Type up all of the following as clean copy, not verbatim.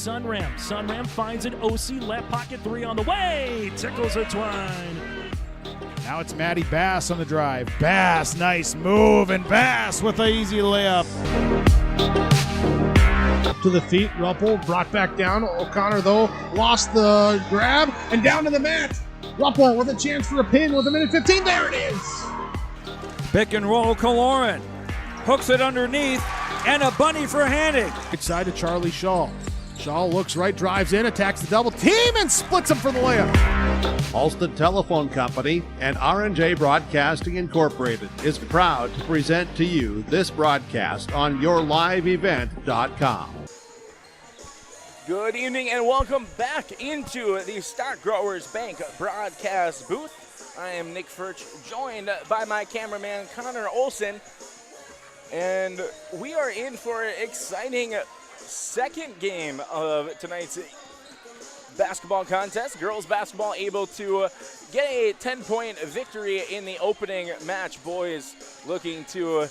Sunram. Sunram finds an OC left pocket three on the way. Tickles a twine. Now it's Maddie Bass on the drive. Bass, nice move, and Bass with an easy layup. To the feet, Ruppel brought back down. O'Connor, though, lost the grab and down to the mat. Ruppel with a chance for a pin with a minute 15. There it is. Pick and roll, Kaloran hooks it underneath, and a bunny for Hannig. Right side to Charlie Shaw. Shaw looks right, drives in, attacks the double team, and splits him for the layup. Halsted Telephone Company and R&J Broadcasting Incorporated is proud to present to you this broadcast on yourliveevent.com. Good evening and welcome back into the Stock Growers Bank broadcast booth. I am Nick Furch, joined by my cameraman Connor Olson, and we are in for an exciting second game of tonight's basketball contest. Girls basketball able to get a 10-point victory in the opening match. Boys looking to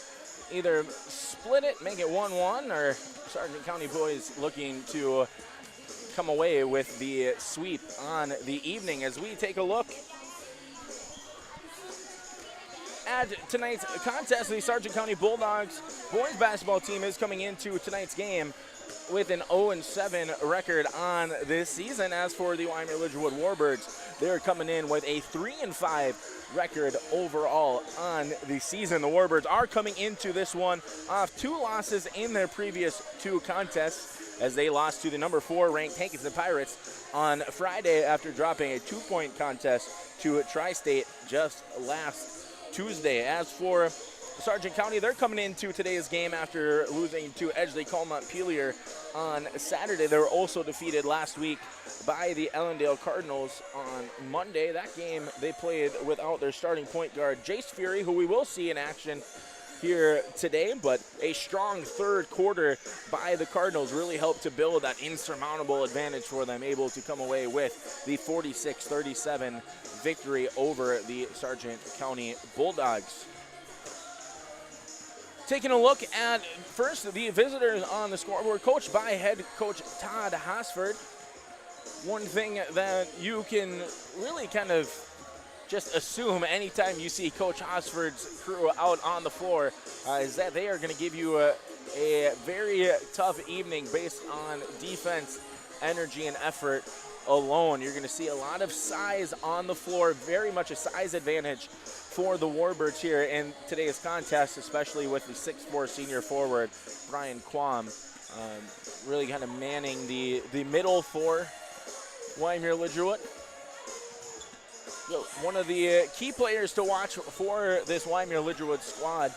either split it, make it 1-1, or Sargent County boys looking to come away with the sweep on the evening. As we take a look at tonight's contest, the Sargent County Bulldogs boys basketball team is coming into tonight's game with an 0-7 record on this season. As for the Wyndmere-Lidgerwood Warbirds, they're coming in with a 3-5 record overall on the season. The Warbirds are coming into this one off two losses in their previous two contests, as they lost to the number 4 ranked Hankinson Pirates on Friday after dropping a 2-point contest to Tri-State just last Tuesday. As for Sargent County, they're coming into today's game after losing to Edgeley-Colmont-Pelier on Saturday. They were also defeated last week by the Ellendale Cardinals on Monday. That game they played without their starting point guard, Jace Fury, who we will see in action here today, but a strong third quarter by the Cardinals really helped to build that insurmountable advantage for them, able to come away with the 46-37 victory over the Sargent County Bulldogs. Taking a look at first the visitors on the scoreboard, coached by head coach Todd Hosford. One thing that you can really kind of just assume anytime you see Coach Hosford's crew out on the floor is that they are going to give you a very tough evening based on defense, energy, and effort alone. You're going to see a lot of size on the floor, very much a size advantage for the Warbirds here in today's contest, especially with the 6'4" senior forward, Brian Quam, really kind of manning the middle for Wyndmere-Lidgerwood. One of the key players to watch for this Wyndmere-Lidgerwood squad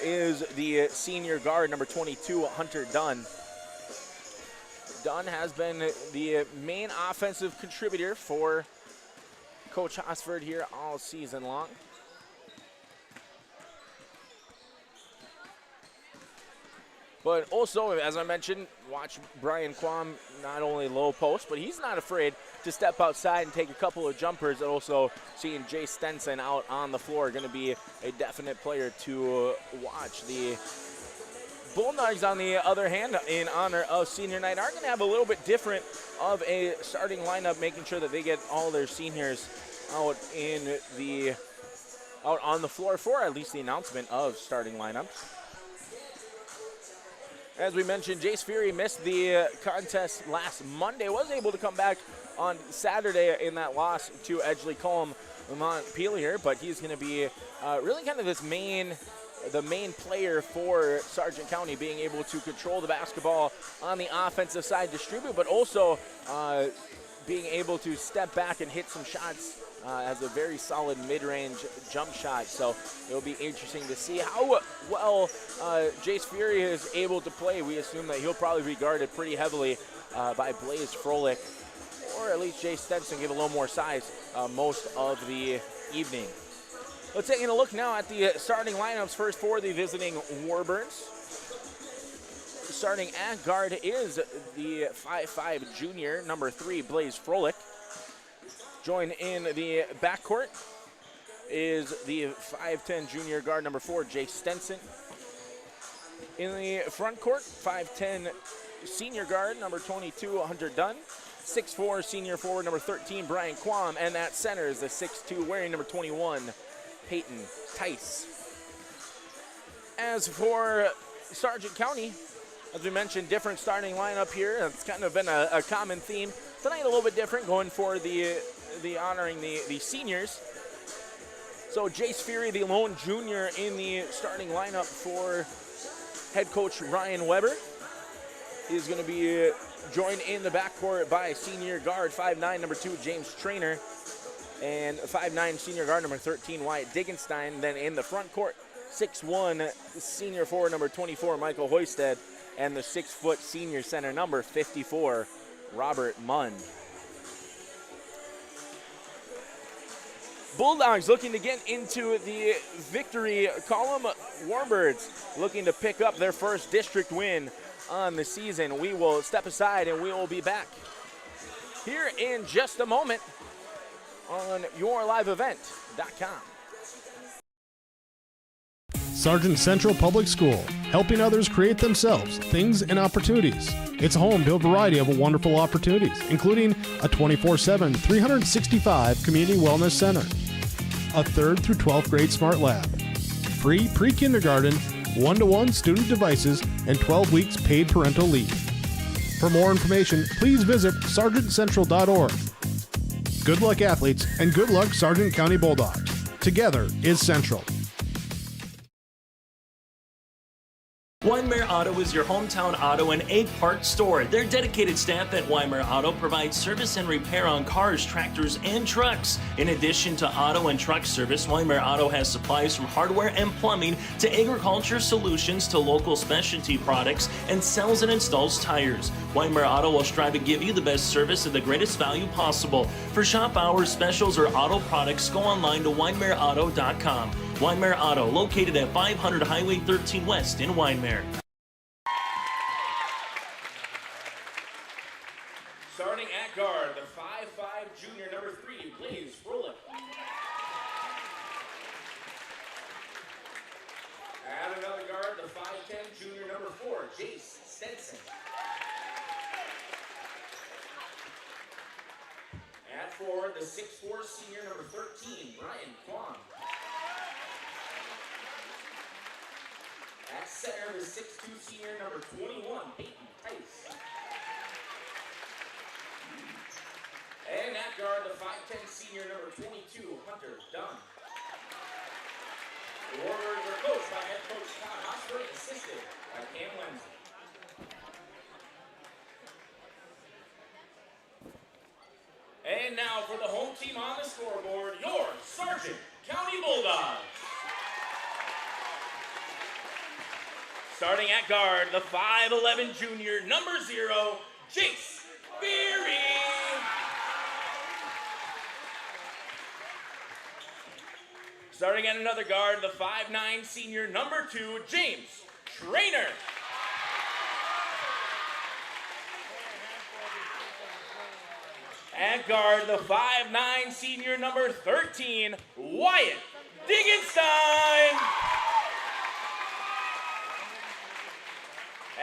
is the senior guard, number 22, Hunter Dunn. Dunn has been the main offensive contributor for Coach Hosford here all season long. But also, as I mentioned, watch Brian Quam, not only low post, but he's not afraid to step outside and take a couple of jumpers. And also seeing Jay Stenson out on the floor, going to be a definite player to watch. The Bulldogs, on the other hand, in honor of senior night, are going to have a little bit different of a starting lineup, making sure that they get all their seniors out on the floor for at least the announcement of starting lineups. As we mentioned, Jace Fury missed the contest last Monday, was able to come back on Saturday in that loss to Edgeley-Colmont-Pelier, but he's going to be really kind of the main player for Sargent County, being able to control the basketball on the offensive side, distribute, but also being able to step back and hit some shots. Has a very solid mid-range jump shot, so it'll be interesting to see how well Jace Fury is able to play. We assume that he'll probably be guarded pretty heavily by Blaze Froelich, or at least Jay Stenson, give a little more size most of the evening. Let's take a look now at the starting lineups first for the visiting Warbirds. Starting at guard is the 5'5" junior, number 3, Blaze Froelich. Joined in the backcourt is the 5'10" junior guard, number 4, Jay Stenson. In the front court, 5'10" senior guard, number 22, Hunter Dunn. 6'4", senior forward, number 13, Brian Quam. And that center is the 6'2", wearing number 21, Peyton Tice. As for Sargent County, as we mentioned, different starting lineup here. It's kind of been a common theme. Tonight a little bit different, going for the honoring the seniors. So Jace Fury, the lone junior in the starting lineup for head coach Ryan Weber. He's going to be joined in the backcourt by senior guard 5'9", number 2, James Trainer, and 5'9", senior guard number 13, Wyatt Diggenstein. Then in the front court, 6'1", senior forward number 24, Michael Hoisted, and the 6-foot senior center number 54, Robert Munn. Bulldogs looking to get into the victory column. Warbirds looking to pick up their first district win on the season. We will step aside and we will be back here in just a moment on yourliveevent.com. Sargent Central Public School, helping others create themselves, things, and opportunities. It's home to a variety of wonderful opportunities, including a 24/7, 365 community wellness center, a 3rd through 12th grade smart lab, free pre-kindergarten, 1-to-1 student devices, and 12 weeks paid parental leave. For more information, please visit sargentcentral.org. Good luck, athletes, and good luck, Sargent County Bulldogs. Together is Central. Wyndmere Auto is your hometown auto and egg parts store. Their dedicated staff at Wyndmere Auto provides service and repair on cars, tractors, and trucks. In addition to auto and truck service, Wyndmere Auto has supplies from hardware and plumbing to agriculture solutions to local specialty products and sells and installs tires. Wyndmere Auto will strive to give you the best service at the greatest value possible. For shop hours, specials, or auto products, go online to wyndmereauto.com. Wyndmere Auto, located at 500 Highway 13 West in Wyndmere. Starting at guard, the 5'5" junior, number 3, Blaze Froelich. At another guard, the 5'10" junior, number 4, Jace Stenson. At forward, the 6'4" senior, number 13, Brian Kwong. At center, the 6'2" senior, number 21, Peyton Tice. And at guard, the 5'10" senior, number 22, Hunter Dunn. The Warriors are coached by head coach Todd Hosford, assisted by Cam Lindsay. And now for the home team on the scoreboard, your Sargent County Bulldogs. Starting at guard, the 5'11" junior, number 0, Jace Beery. Starting at another guard, the 5'9" senior, number 2, James Trainer. At guard, the 5'9" senior, number 13, Wyatt Diggenstein.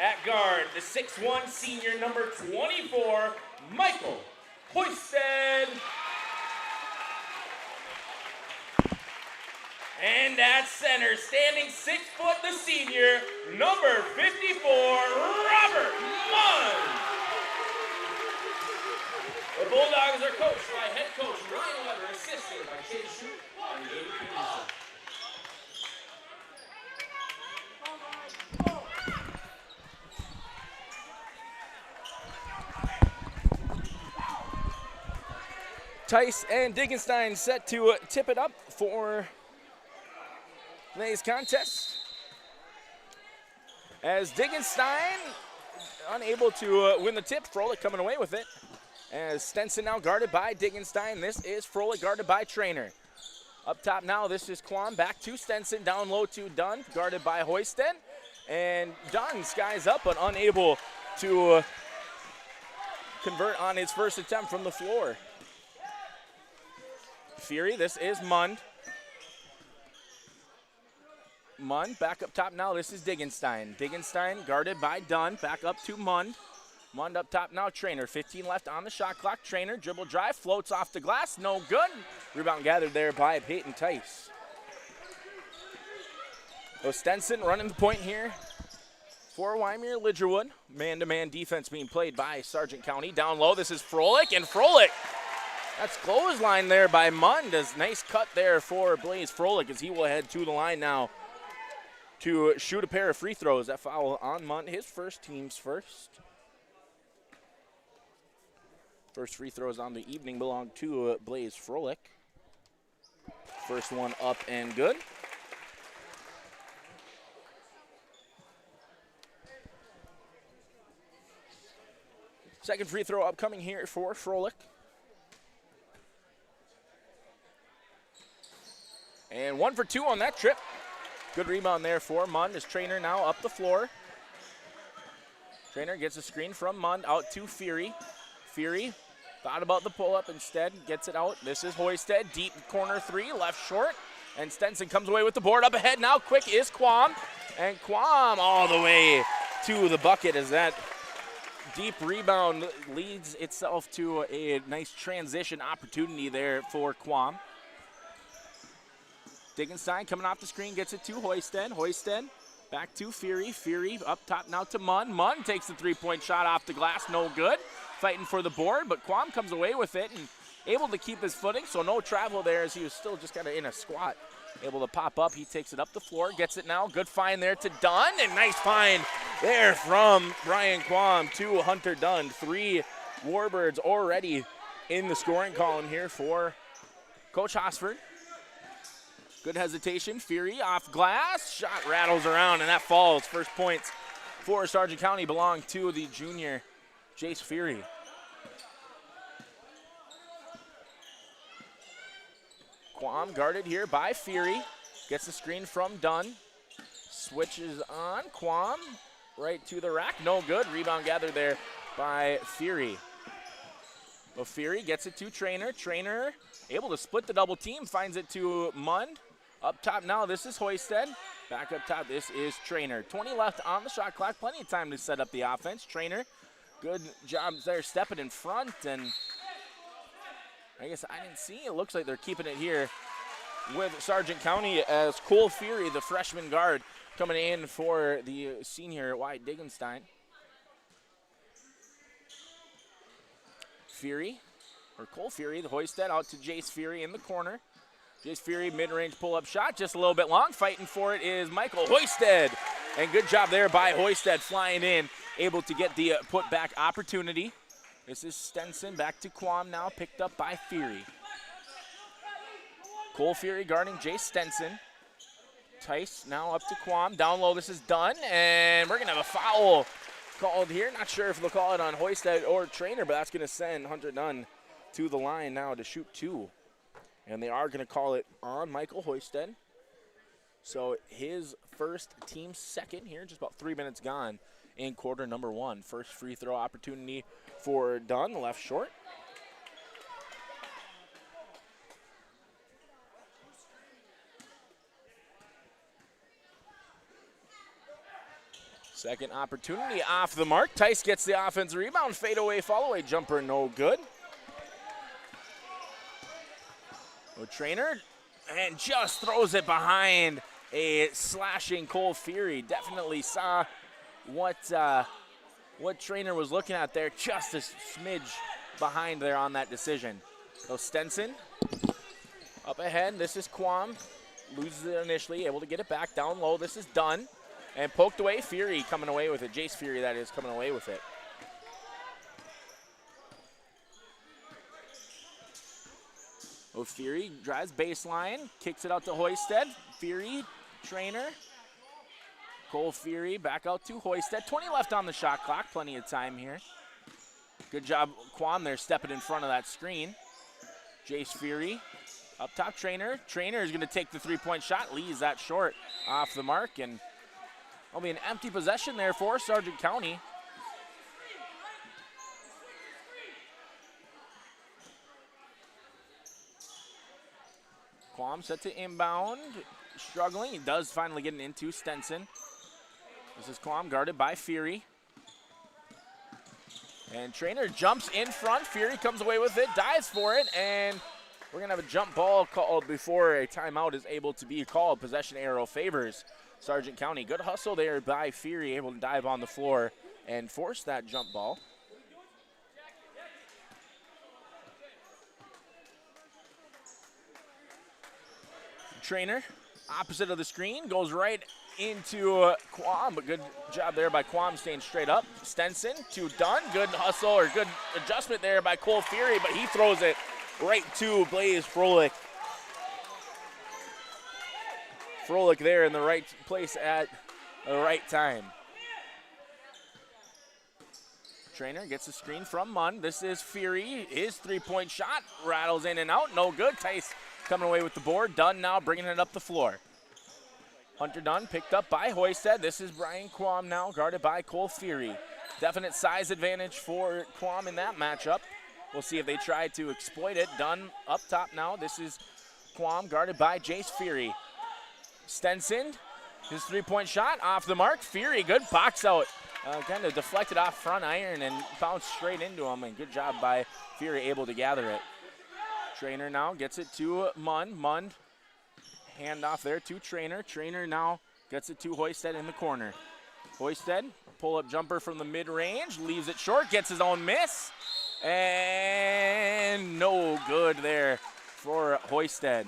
At guard, the 6'1" senior, number 24, Michael Hoisted. And at center, standing 6 foot, the senior, number 54, Robert Munn. The Bulldogs are coached by head coach Ryan Weber, assisted by Chase Shute and Gabe Peterson. Tice and Diggenstein set to tip it up for today's contest. As Diggenstein unable to win the tip, Froelich coming away with it. As Stenson now guarded by Diggenstein. This is Froelich guarded by Trainer. Up top now, this is Quam. Back to Stenson. Down low to Dunn, guarded by Hoisted. And Dunn skies up, but unable to convert on his first attempt from the floor. Fury, this is Mund. Mund back up top now. This is Diggenstein. Diggenstein guarded by Dunn. Back up to Mund. Mund up top now, Trainer. 15 left on the shot clock. Trainer, dribble drive, floats off the glass, no good. Rebound gathered there by Peyton Tice. Stenson running the point here for Wyndmere-Lidgerwood. Man-to-man defense being played by Sargent County. Down low, this is Froelich, and Froelich, that's clothesline there by Mund. Nice cut there for Blaze Froelich as he will head to the line now to shoot a pair of free throws. That foul on Mund, his first, team's first. First free throws on the evening belong to Blaze Froelich. First one up and good. Second free throw upcoming here for Froelich. And 1 for 2 on that trip. Good rebound there for Mund. His Trainer now up the floor. Trainer gets a screen from Mund out to Fury. Fury thought about the pull-up instead, gets it out. This is Hoisted, deep corner three, left short. And Stenson comes away with the board. Up ahead now, quick is Quam. And Quam all the way to the bucket as that deep rebound leads itself to a nice transition opportunity there for Quam. Dickenstein coming off the screen, gets it to Hoisted. Hoisted back to Fury. Fury up top now to Mund. Mund takes the three-point shot off the glass, no good. Fighting for the board, but Quam comes away with it and able to keep his footing, so no travel there as he was still just kind of in a squat. Able to pop up, he takes it up the floor, gets it now, good find there to Dunn, and nice find there from Brian Quam to Hunter Dunn. 3 Warbirds already in the scoring column here for Coach Hosford. Good hesitation, Fury off glass, shot rattles around, and that falls. First points for Sargent County belong to the junior Jace Fury. Quam guarded here by Fury. Gets the screen from Dunn. Switches on. Quam right to the rack. No good. Rebound gathered there by Fury. Well, Fury gets it to Trainer. Trainer able to split the double team. Finds it to Mund. Up top now, this is Hoisted. Back up top, this is Trainer. 20 left on the shot clock. Plenty of time to set up the offense. Trainer, good job there stepping in front, and I guess I didn't see. It looks like they're keeping it here with Sargent County as Cole Fury, the freshman guard, coming in for the senior Wyatt Dickenstein. Fury, or Cole Fury, the Hoisted out to Jace Fury in the corner. Jace Fury, mid-range pull-up shot, just a little bit long. Fighting for it is Michael Hoisted. And good job there by Hoisted flying in, able to get the put-back opportunity. This is Stenson back to Quam now, picked up by Fury. Cole Fury guarding Jace Stenson. Tice now up to Quam. Down low, this is Dunn, and we're going to have a foul called here. Not sure if they'll call it on Hoisted or Trainer, but that's going to send Hunter Dunn to the line now to shoot 2. And they are going to call it on Michael Hoisted. So his first, team second here, just about 3 minutes gone in quarter number 1. First free throw opportunity for Dunn, left short. Second opportunity off the mark. Tice gets the offensive rebound. Fadeaway, fall-away jumper, no good. Trainer, and just throws it behind a slashing Cole Fury. Definitely saw what Trainer was looking at there. Just a smidge behind there on that decision. So Stenson up ahead. This is Quam. Loses it initially, able to get it back down low. This is Dunn. And poked away. Fury coming away with it. Jace Fury, that is, coming away with it. Fury drives baseline, kicks it out to Hoisted. Fury, Trainer. Cole Fury back out to Hoisted. 20 left on the shot clock, plenty of time here. Good job, Quam there, stepping in front of that screen. Jace Fury up top, Trainer. Trainer is going to take the three-point shot, leaves that short off the mark, and it'll be an empty possession there for Sargent County. Quam set to inbound, struggling. He does finally get it into Stenson. This is Quam guarded by Fury. And Trainer jumps in front. Fury comes away with it, dives for it, and we're going to have a jump ball called before a timeout is able to be called. Possession arrow favors Sargent County. Good hustle there by Fury, able to dive on the floor and force that jump ball. Trainer, opposite of the screen, goes right into Quam, but good job there by Quam staying straight up. Stenson to Dunn, good hustle or good adjustment there by Cole Fury, but he throws it right to Blaze Froelich. Froelich there in the right place at the right time. Trainer gets the screen from Munn. This is Fury. His three-point shot rattles in and out. No good. Tice coming away with the board. Dunn now bringing it up the floor. Hunter Dunn picked up by Hoisted. This is Brian Quam now, guarded by Cole Fury. Definite size advantage for Quam in that matchup. We'll see if they try to exploit it. Dunn up top now. This is Quam guarded by Jace Fury. Stenson, his three-point shot off the mark. Fury, good box out. Kind of deflected off front iron and bounced straight into him, and good job by Fury, able to gather it. Trainer now gets it to Munn. Munn, hand off there to Trainer. Trainer now gets it to Hoisted in the corner. Hoisted, pull-up jumper from the mid-range, leaves it short, gets his own miss, and no good there for Hoisted.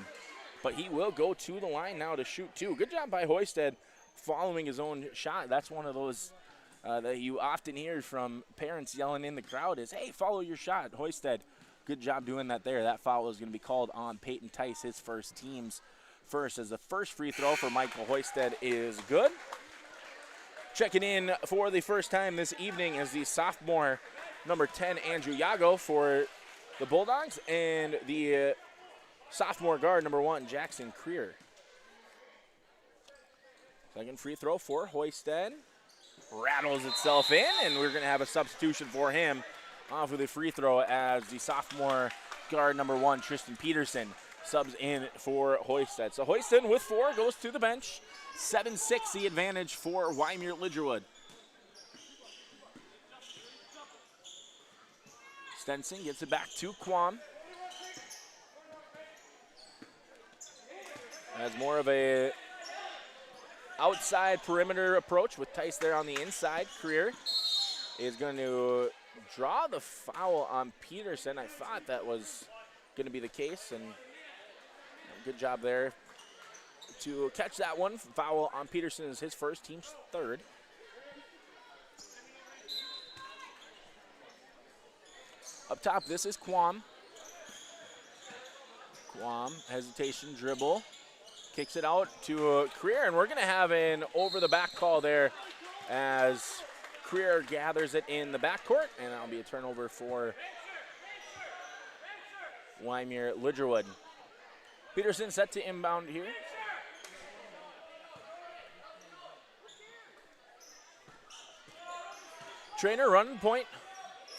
But he will go to the line now to shoot two. Good job by Hoisted following his own shot. That's one of those that you often hear from parents yelling in the crowd is, hey, follow your shot. Hoisted, good job doing that there. That foul is going to be called on Peyton Tice, his first team's first, as the first free throw for Michael Hoisted is good. Checking in for the first time this evening is the sophomore number 10, Andrew Yago for the Bulldogs, and the sophomore guard number 1, Jackson Creer. Second free throw for Hoisted. Rattles itself in, and we're going to have a substitution for him off of the free throw as the sophomore guard number 1, Tristan Peterson, subs in for Hoisted. So Hoisted with 4 goes to the bench. 7-6 the advantage for Wyndmere-Lidgerwood. Stenson gets it back to Quam. Has more of a outside perimeter approach with Tice there on the inside. Creer is going to draw the foul on Peterson. I thought that was going to be the case, and good job there to catch that one. Foul on Peterson is his first, team's third. Up top, this is Quam. Quam, hesitation, dribble. Kicks it out to Creer, and we're going to have an over-the-back call there as Creer gathers it in the backcourt, and that'll be a turnover for Wyndmere-Lidgerwood. Peterson set to inbound here. Trainer running point.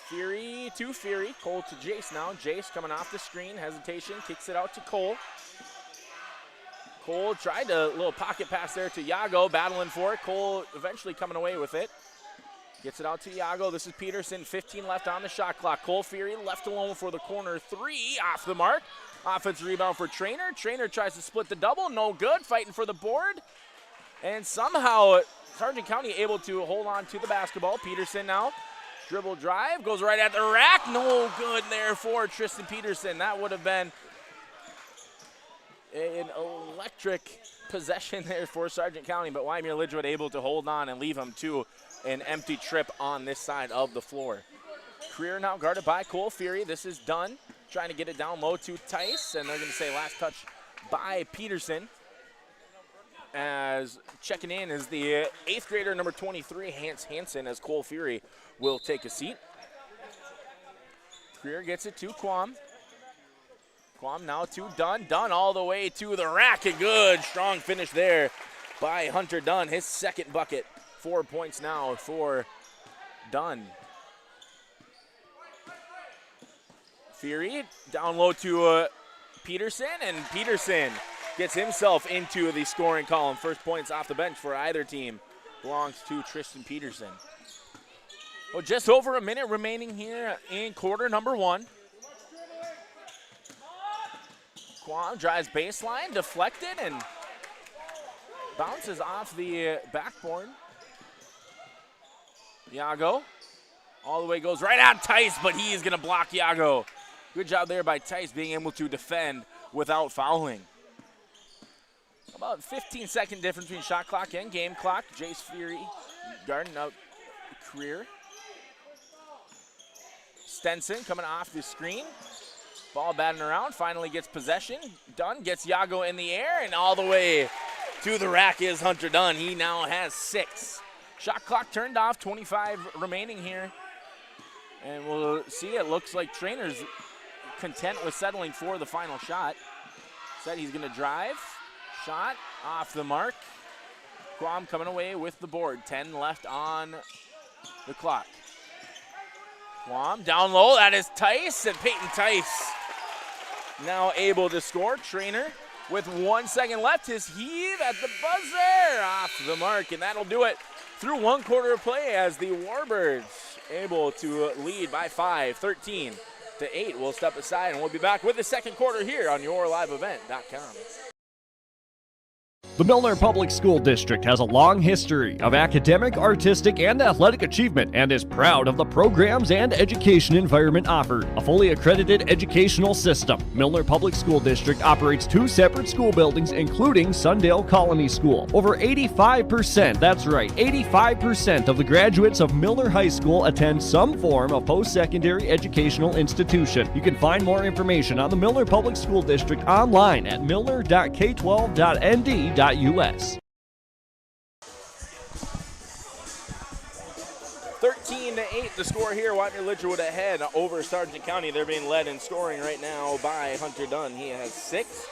Fury to Fury. Cole to Jace now. Jace coming off the screen. Hesitation. Kicks it out to Cole. Cole tried a little pocket pass there to Yago, battling for it. Cole eventually coming away with it. Gets it out to Yago. This is Peterson. 15 left on the shot clock. Cole Fury left alone for the corner 3. Off the mark. Offensive rebound for Trainer. Trainer tries to split the double. No good. Fighting for the board. And somehow Sargent County able to hold on to the basketball. Peterson now. Dribble drive. Goes right at the rack. No good there for Tristan Peterson. That would have been an electric possession there for Sargent County, but Wyndmere-Lidgerwood able to hold on and leave him to an empty trip on this side of the floor. Creer now guarded by Cole Fury. This is Dunn trying to get it down low to Tice, and they're going to say last touch by Peterson. As checking in is the 8th grader number 23, Hans Hansen, as Cole Fury will take a seat. Creer gets it to Quam. Quam now to Dunn. Dunn all the way to the rack. A good, strong finish there by Hunter Dunn. His second bucket. 4 points now for Dunn. Fury down low to Peterson, and Peterson gets himself into the scoring column. First points off the bench for either team belongs to Tristan Peterson. Well, just over a minute remaining here in quarter number 1. Quam drives baseline, deflected, and bounces off the backboard. Iago all the way goes right at Tice, but he is going to block Iago. Good job there by Tice being able to defend without fouling. About 15-second difference between shot clock and game clock. Jace Fury guarding out Career. Stenson coming off the screen. Ball batting around, finally gets possession. Dunn gets Iago in the air, and all the way to the rack is Hunter Dunn. He now has 6. Shot clock turned off, 25 remaining here. And we'll see, it looks like Trainer's content with settling for the final shot. Said he's gonna drive. Shot off the mark. Quam coming away with the board. 10 left on the clock. Quam down low, that is Tice, and Peyton Tice now able to score. Trainer with 1 second left, his heave at the buzzer off the mark, and that'll do it through 1 quarter of play as the Warbirds able to lead by 5, 13-8. We'll step aside and we'll be back with the second quarter here on YourLiveEvent.com. The Milner Public School District has a long history of academic, artistic, and athletic achievement and is proud of the programs and education environment offered. A fully accredited educational system, Milner Public School District operates 2 separate school buildings, including Sundale Colony School. Over 85%, that's right, 85% of the graduates of Milner High School attend some form of post-secondary educational institution. You can find more information on the Milner Public School District online at milner.k12.nd.us. 13-8 the score here. Wyndmere-Lidgerwood ahead over Sargent County. They're being led in scoring right now by Hunter Dunn. He has 6.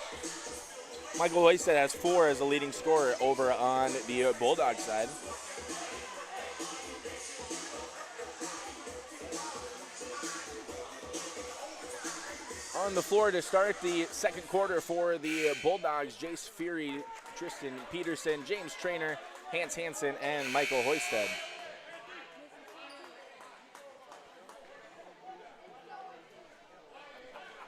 Michael Hoysted has 4 as the leading scorer over on the Bulldog side. On the floor to start the second quarter for the Bulldogs, Jace Fury, Tristan Peterson, James Trainer, Hans Hansen, and Michael Hoysted.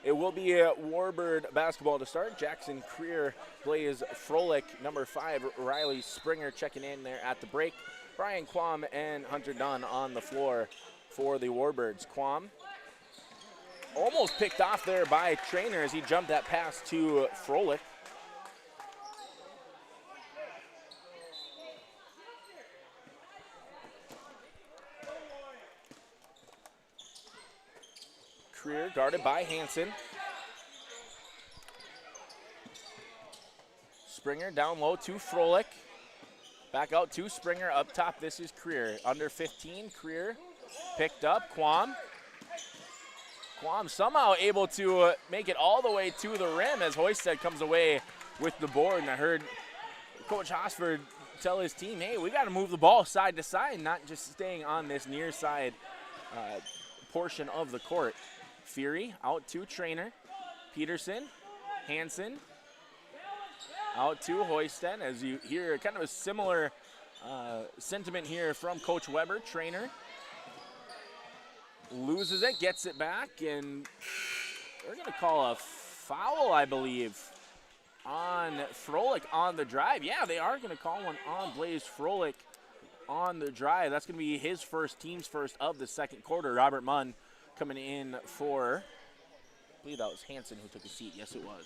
It will be a Warbird basketball to start. Jackson Creer plays Froelich. Number 5, Riley Springer checking in there at the break. Brian Quam and Hunter Dunn on the floor for the Warbirds. Quam almost picked off there by Trainer as he jumped that pass to Froelich. Creer guarded by Hansen. Springer down low to Froelich. Back out to Springer up top. This is Creer. Under 15, Creer picked up. Quam somehow able to make it all the way to the rim as Hoysted comes away with the board. And I heard Coach Hosford tell his team, hey, we got to move the ball side to side, not just staying on this near side portion of the court. Fury out to Trainer. Peterson, Hansen, out to Hoysted. As you hear, kind of a similar sentiment here from Coach Weber. Trainer loses it, gets it back, and they're going to call a foul, I believe, on Froelich on the drive. Yeah, they are going to call one on Blaze Froelich on the drive. That's going to be his first, team's first of the second quarter. Robert Munn coming in for, I believe that was Hansen who took a seat. Yes, it was.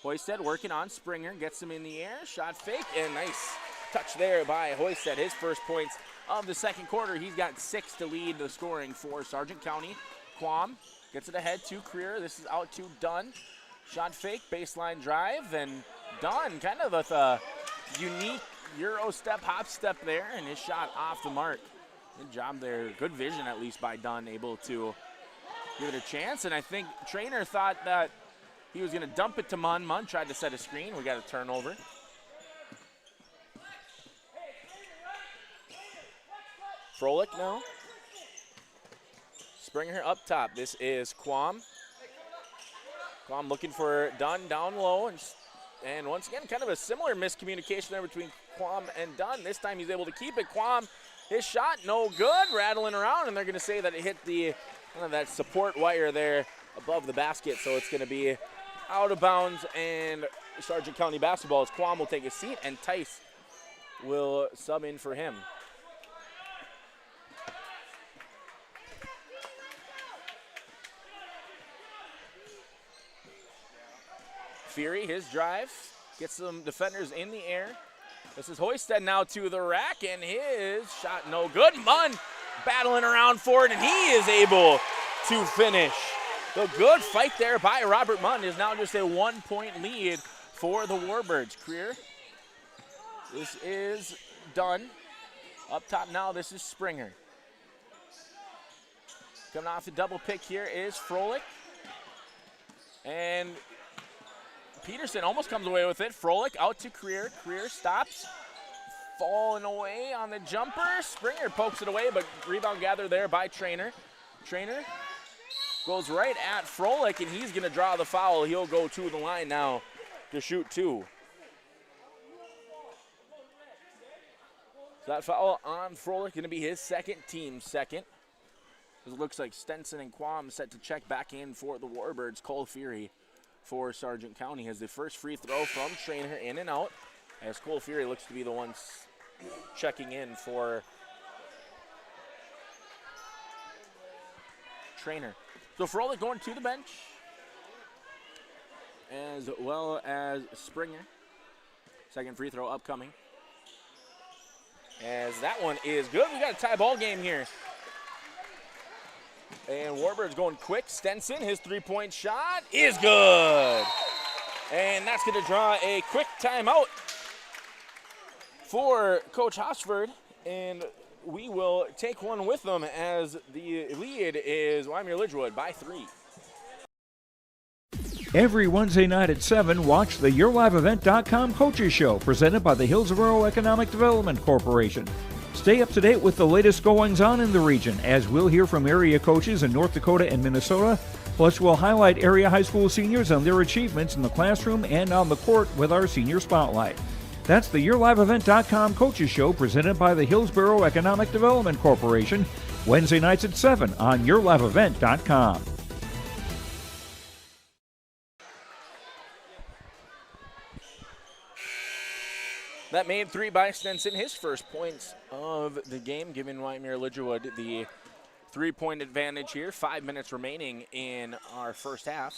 Hoysted working on Springer, gets him in the air, shot fake, and nice touch there by Hoysted. His first points of the second quarter. He's got 6 to lead the scoring for Sargent County. Quam gets it ahead to Creer. This is out to Dunn. Shot fake, baseline drive, and Dunn kind of with a unique Euro step, hop step there, and his shot off the mark. Good job there. Good vision, at least, by Dunn, able to give it a chance. And I think Trainer thought that he was going to dump it to Munn. Munn tried to set a screen. We got a turnover. Froelich now. Springer up top. This is Quam. Quam looking for Dunn down low. And once again, kind of a similar miscommunication there between Quam and Dunn. This time he's able to keep it. Quam His shot, no good, rattling around, and they're going to say that it hit the that support wire there above the basket, so it's going to be out of bounds, and Sargent County basketball as Quam will take a seat, and Tice will sub in for him. Fury, his drive, gets some defenders in the air. This is Hoisted now to the rack, and his shot no good. Munn battling around for it, and he is able to finish. The good fight there by Robert Munn is now just a 1-point lead for the Warbirds. Creer, this is done. Up top now, this is Springer. Coming off the double pick here is Froelich. And Peterson almost comes away with it. Froelich out to Creer. Creer stops. Falling away on the jumper. Springer pokes it away, but rebound gathered there by Trainer. Trainer goes right at Froelich, and he's going to draw the foul. He'll go to the line now to shoot 2. So that foul on Froelich going to be his second, team second. It looks like Stenson and Quam set to check back in for the Warbirds. Cole Fury for Sargent County has the first free throw from Trainer, in and out, as Cole Fury looks to be the one checking in for Trainer. So Froelich going to the bench, as well as Springer. Second free throw upcoming. As that one is good. We got a tie ball game here. And Warbirds going quick. Stenson, his three-point shot is good. And that's going to draw a quick timeout for Coach Hoshford. And we will take one with them, as the lead is Wyndmere-Lidgerwood by 3. Every Wednesday night at 7, watch the YourLiveEvent.com Coaches Show, presented by the Hillsborough Economic Development Corporation. Stay up to date with the latest goings-on in the region, as we'll hear from area coaches in North Dakota and Minnesota. Plus, we'll highlight area high school seniors and their achievements in the classroom and on the court with our Senior Spotlight. That's the YourLiveEvent.com Coaches Show, presented by the Hillsborough Economic Development Corporation, Wednesday nights at 7 on YourLiveEvent.com. That made 3 by Stenson, his first points of the game, giving Wyndmere-Lidgerwood the 3-point advantage here. 5 minutes remaining in our first half,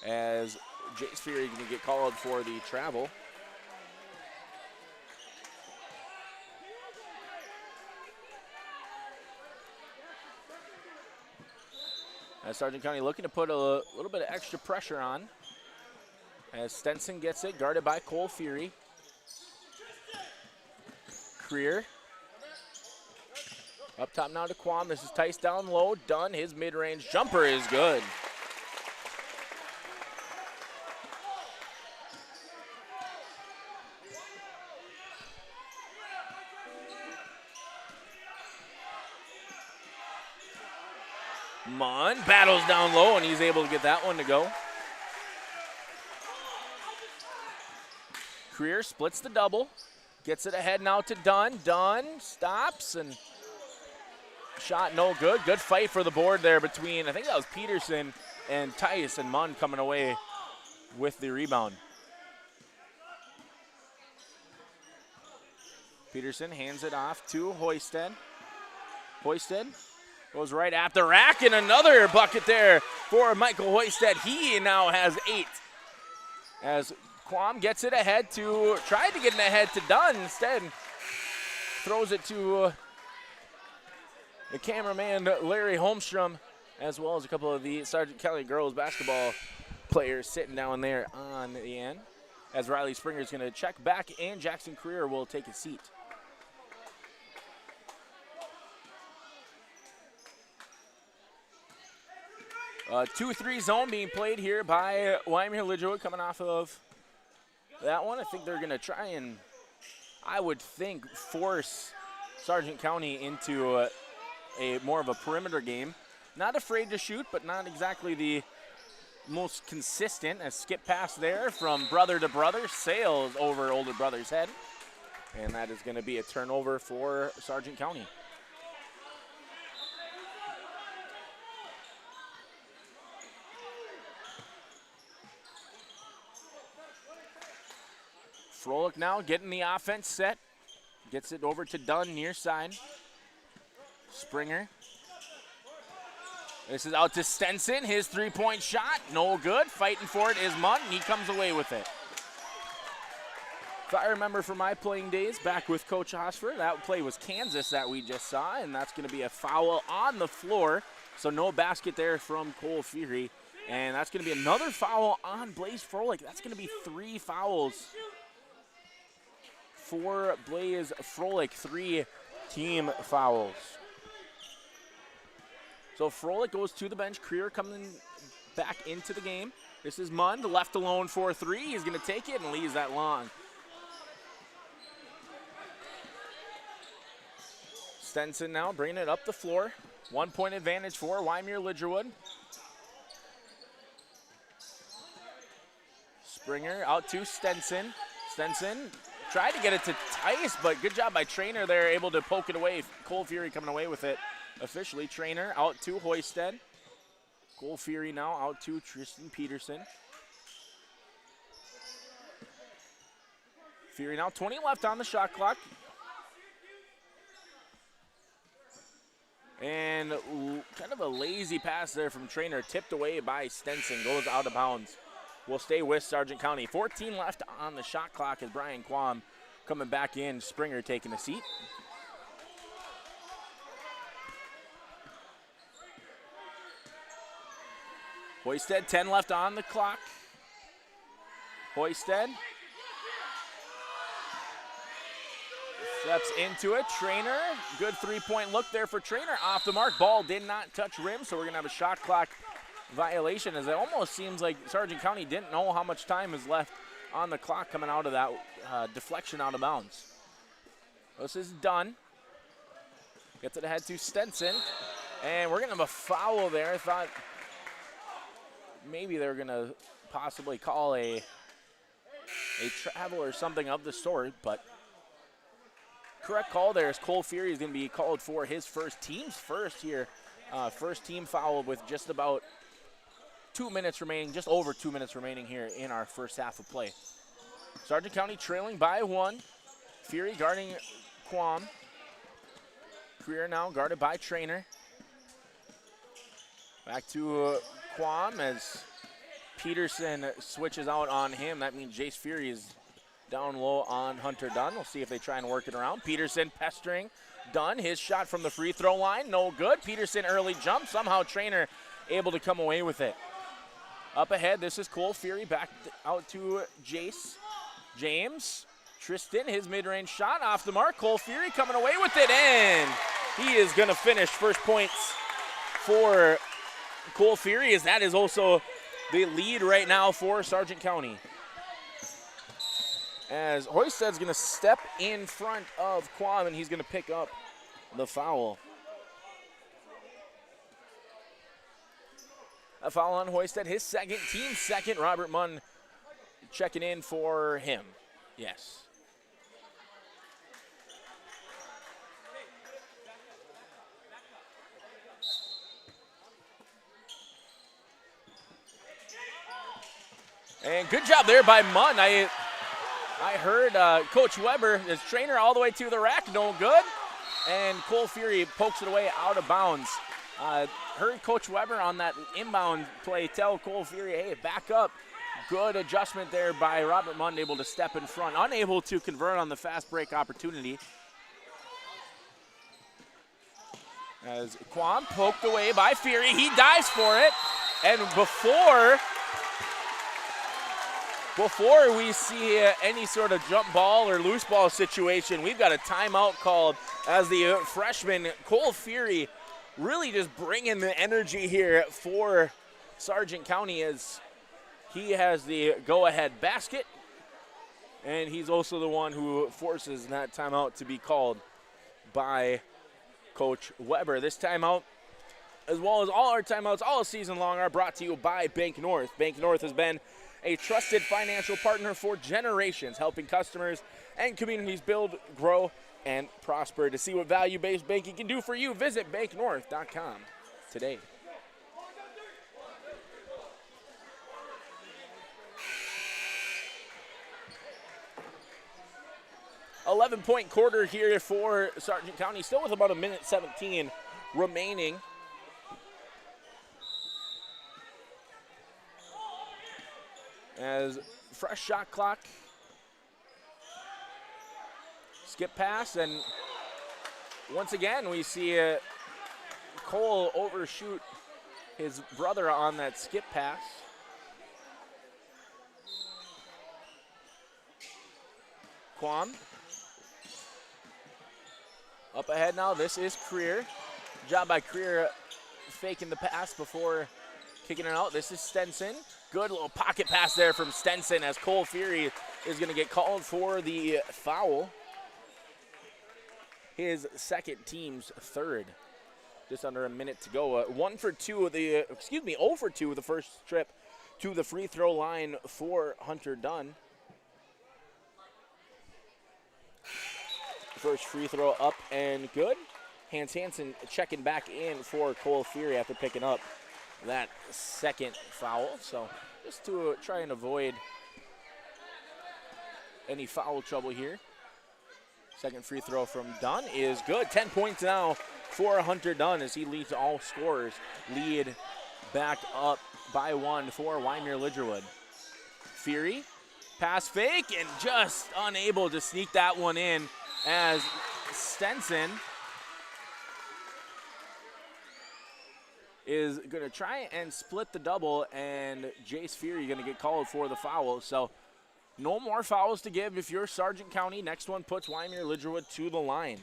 as Jace Fury going to get called for the travel. As Sargent County looking to put a little bit of extra pressure on, as Stenson gets it, guarded by Cole Fury. Creer. Up top now to Quam. This is Tice down low. Dunn, his mid-range jumper is good. Munn battles down low, and he's able to get that one to go. Creer splits the double. Gets it ahead now to Dunn. Dunn stops, and shot no good. Good fight for the board there between, I think that was Peterson and Tice, and Munn coming away with the rebound. Peterson hands it off to Hoisted. Hoisted goes right at the rack, and another bucket there for Michael Hoisted. He now has 8. As Quam gets it ahead to, tried to get it ahead to Dunn, instead throws it to the cameraman Larry Holmstrom, as well as a couple of the Sargent County girls basketball players sitting down there on the end. As Riley Springer is going to check back, and Jackson Creer will take a seat. A 2-3 zone being played here by Wyndmere-Lidgerwood, coming off of that one. I think they're going to try and, I would think, force Sargent County into a more of a perimeter game. Not afraid to shoot, but not exactly the most consistent. A skip pass there from brother to brother, sails over older brother's head. And that is going to be a turnover for Sargent County. Froelich now getting the offense set. Gets it over to Dunn near side. Springer. This is out to Stenson. His three-point shot, no good. Fighting for it is Munn, and he comes away with it. If I remember from my playing days back with Coach Hosfer, that play was Kansas that we just saw, and that's going to be a foul on the floor. So no basket there from Cole Fury. And that's going to be another foul on Blaze Froelich. That's going to be 3 fouls for Blaze Froelich, 3 team fouls. So Froelich goes to the bench. Creer coming back into the game. This is Munn, left alone for 3. He's going to take it and leaves that long. Stenson now bringing it up the floor. 1-point advantage for Wyndmere-Lidgerwood. Springer out to Stenson. Stenson tried to get it to Tice, but good job by Trainer there, able to poke it away. Cole Fury coming away with it. Officially, Trainer out to Hoisted. Cole Fury now out to Tristan Peterson. Fury now 20 left on the shot clock. And kind of a lazy pass there from Trainer, tipped away by Stenson, goes out of bounds. Will stay with Sargent County. 14 left on the shot clock as Brian Quam coming back in. Springer taking a seat. Hoisted, 10 left on the clock. Hoisted steps into it. Trainer, good three-point look there for Trainer. Off the mark, ball did not touch rim, so we're going to have a shot clock violation, as it almost seems like Sargent County didn't know how much time is left on the clock coming out of that deflection out of bounds. This is done. Gets it ahead to Stenson, and we're going to have a foul there. I thought maybe they're going to possibly call a travel or something of the sort, but correct call there is Cole Fury is going to be called for his team's first here. First team foul with just about 2 minutes remaining, just over 2 minutes remaining here in our first half of play. Sargent County trailing by 1. Fury guarding Quam. Career now guarded by Trainer. Back to Quam as Peterson switches out on him. That means Jace Fury is down low on Hunter Dunn. We'll see if they try and work it around. Peterson pestering Dunn. His shot from the free throw line, no good. Peterson early jump. Somehow Trainer able to come away with it. Up ahead, this is Cole Fury back out to Jace. James. Tristan, his mid-range shot off the mark. Cole Fury coming away with it, and he is going to finish first points for Cole Fury, as that is also the lead right now for Sargent County. As Hoisted's going to step in front of Quam, and he's going to pick up the foul. A foul on Hoisted, his second, team second. Robert Munn checking in for him. Yes. And good job there by Munn. I heard Coach Weber, his Trainer, all the way to the rack, no good. And Cole Fury pokes it away out of bounds. Heard Coach Weber on that inbound play tell Cole Fury, hey, back up. Good adjustment there by Robert Munn, able to step in front, unable to convert on the fast break opportunity. As Quam poked away by Fury, he dives for it. And before we see any sort of jump ball or loose ball situation, we've got a timeout called as the freshman Cole Fury really just bringing the energy here for Sargent County, as he has the go-ahead basket, and he's also the one who forces that timeout to be called by Coach Weber. This timeout, as well as all our timeouts all season long, are brought to you by Bank North. Bank North has been a trusted financial partner for generations, helping customers and communities build, grow, and prosper. To see what value-based banking can do for you, visit banknorth.com today. $11-point quarter here for Sargent County, still with about 1:17 remaining. As fresh shot clock. Skip pass, and once again we see Cole overshoot his brother on that skip pass. Quam. Up ahead now, this is Creer. Job by Creer faking the pass before kicking it out. This is Stenson. Good little pocket pass there from Stenson as Cole Fury is going to get called for the foul. His second, team's third. Just under a minute to go. 0 for 2 with the first trip to the free throw line for Hunter Dunn. First free throw up and good. Hans Hansen checking back in for Cole Fury after picking up that second foul. So just to try and avoid any foul trouble here. Second free throw from Dunn is good. 10 points now for Hunter Dunn as he leads all scorers. Lead back up by 1 for Wyndmere-Lidgerwood. Fury, pass fake, and just unable to sneak that one in as Stenson is going to try and split the double, and Jace Fury going to get called for the foul. So no more fouls to give if you're Sargent County. Next one puts Wyndmere-Lidgerwood to the line.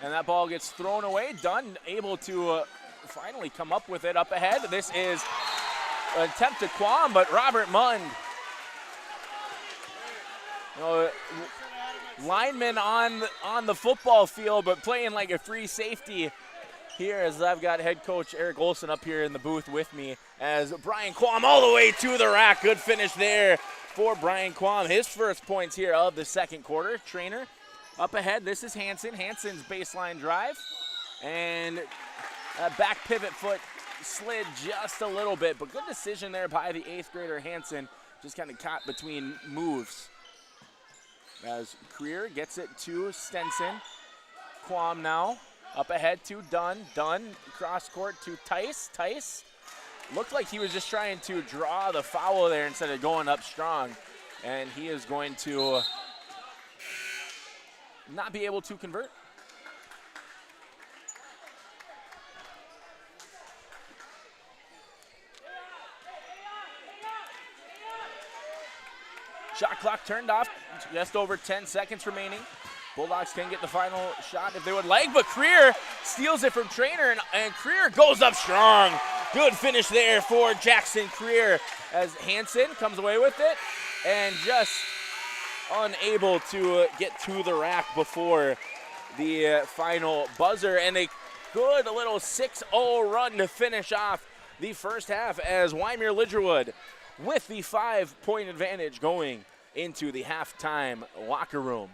And that ball gets thrown away. Dunn able to finally come up with it up ahead. This is an attempt to Quam, but Robert Mund, lineman on the football field, but playing like a free safety here, as I've got head coach Eric Olson up here in the booth with me, as Brian Quam all the way to the rack. Good finish there for Brian Quam. His first points here of the second quarter. Trainer up ahead. This is Hansen. Hansen's baseline drive. And a back pivot foot slid just a little bit, but good decision there by the 8th grader Hansen. Just kind of caught between moves. As Creer gets it to Stenson. Quam now up ahead to Dunn. Dunn cross court to Tice. Tice looked like he was just trying to draw the foul there instead of going up strong. And he is going to not be able to convert. Shot clock turned off, just over 10 seconds remaining. Bulldogs can get the final shot if they would like, but Creer steals it from Trainer, and Creer goes up strong. Good finish there for Jackson Creer as Hansen comes away with it and just unable to get to the rack before the final buzzer. And a good little 6-0 run to finish off the first half as Wyndmere-Lidgerwood with the 5-point advantage going into the halftime locker room.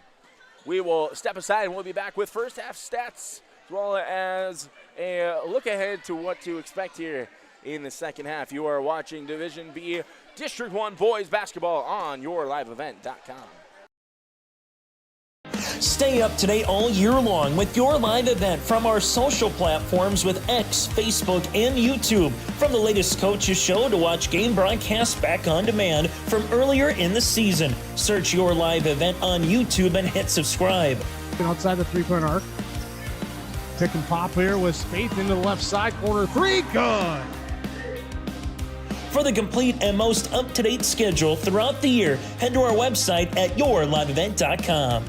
We will step aside and we'll be back with first half stats as well as a look ahead to what to expect here in the second half. You are watching Division B District 1 boys basketball on yourliveevent.com. Stay up to date all year long with your live event from our social platforms with X, Facebook, and YouTube. From the latest coaches show to watch game broadcasts back on demand from earlier in the season. Search your live event on YouTube and hit subscribe. Outside the three-point arc. Pick and pop here with Spaeth into the left side corner. 3, good. For the complete and most up-to-date schedule throughout the year, head to our website at yourliveevent.com.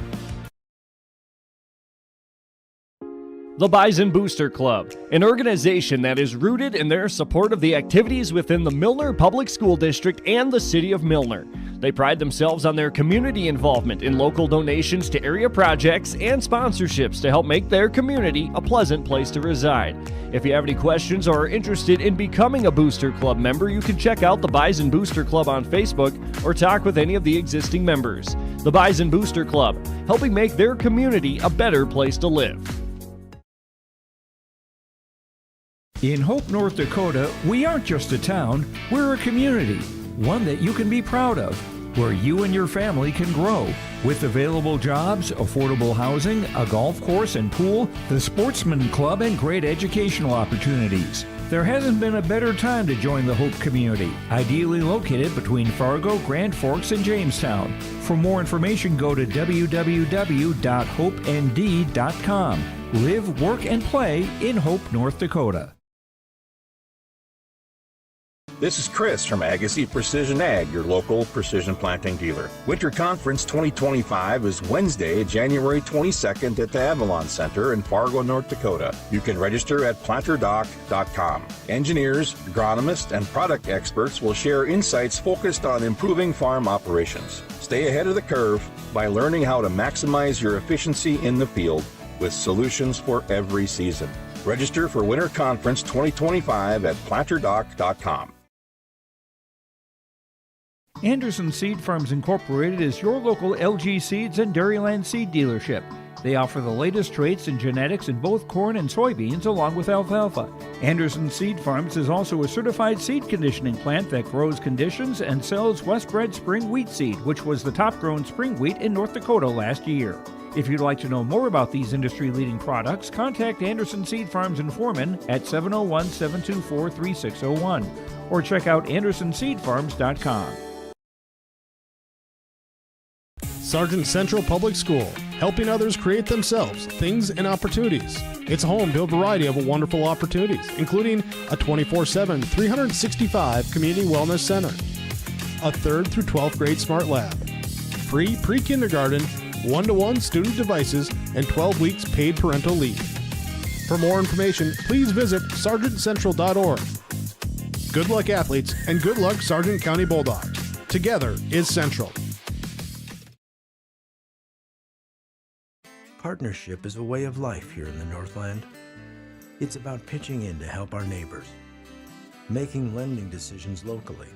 The Bison Booster Club, an organization that is rooted in their support of the activities within the Milner Public School District and the City of Milner. They pride themselves on their community involvement in local donations to area projects and sponsorships to help make their community a pleasant place to reside. If you have any questions or are interested in becoming a Booster Club member, you can check out the Bison Booster Club on Facebook or talk with any of the existing members. The Bison Booster Club, helping make their community a better place to live. In Hope, North Dakota, we aren't just a town, we're a community, one that you can be proud of, where you and your family can grow. With available jobs, affordable housing, a golf course and pool, the Sportsman Club, and great educational opportunities. There hasn't been a better time to join the Hope community, ideally located between Fargo, Grand Forks, and Jamestown. For more information, go to www.hopend.com. Live, work, and play in Hope, North Dakota. This is Chris from Agassiz Precision Ag, your local precision planting dealer. Winter Conference 2025 is Wednesday, January 22nd at the Avalon Center in Fargo, North Dakota. You can register at planterdoc.com. Engineers, agronomists, and product experts will share insights focused on improving farm operations. Stay ahead of the curve by learning how to maximize your efficiency in the field with solutions for every season. Register for Winter Conference 2025 at planterdoc.com. Anderson Seed Farms Incorporated is your local LG Seeds and Dairyland seed dealership. They offer the latest traits and genetics in both corn and soybeans along with alfalfa. Anderson Seed Farms is also a certified seed conditioning plant that grows, conditions, and sells Westbred spring wheat seed, which was the top grown spring wheat in North Dakota last year. If you'd like to know more about these industry-leading products, contact Anderson Seed Farms in Foreman at 701-724-3601 or check out AndersonSeedFarms.com. Sargent Central Public School, helping others create themselves things and opportunities. It's home to a variety of wonderful opportunities, including a 24/7, 365 community wellness center, a 3rd through 12th grade smart lab, free pre-kindergarten, 1-to-1 student devices, and 12 weeks paid parental leave. For more information, please visit sargentcentral.org. Good luck, athletes, and good luck, Sargent County Bulldogs. Together is Central. Partnership is a way of life here in the Northland. It's about pitching in to help our neighbors, making lending decisions locally,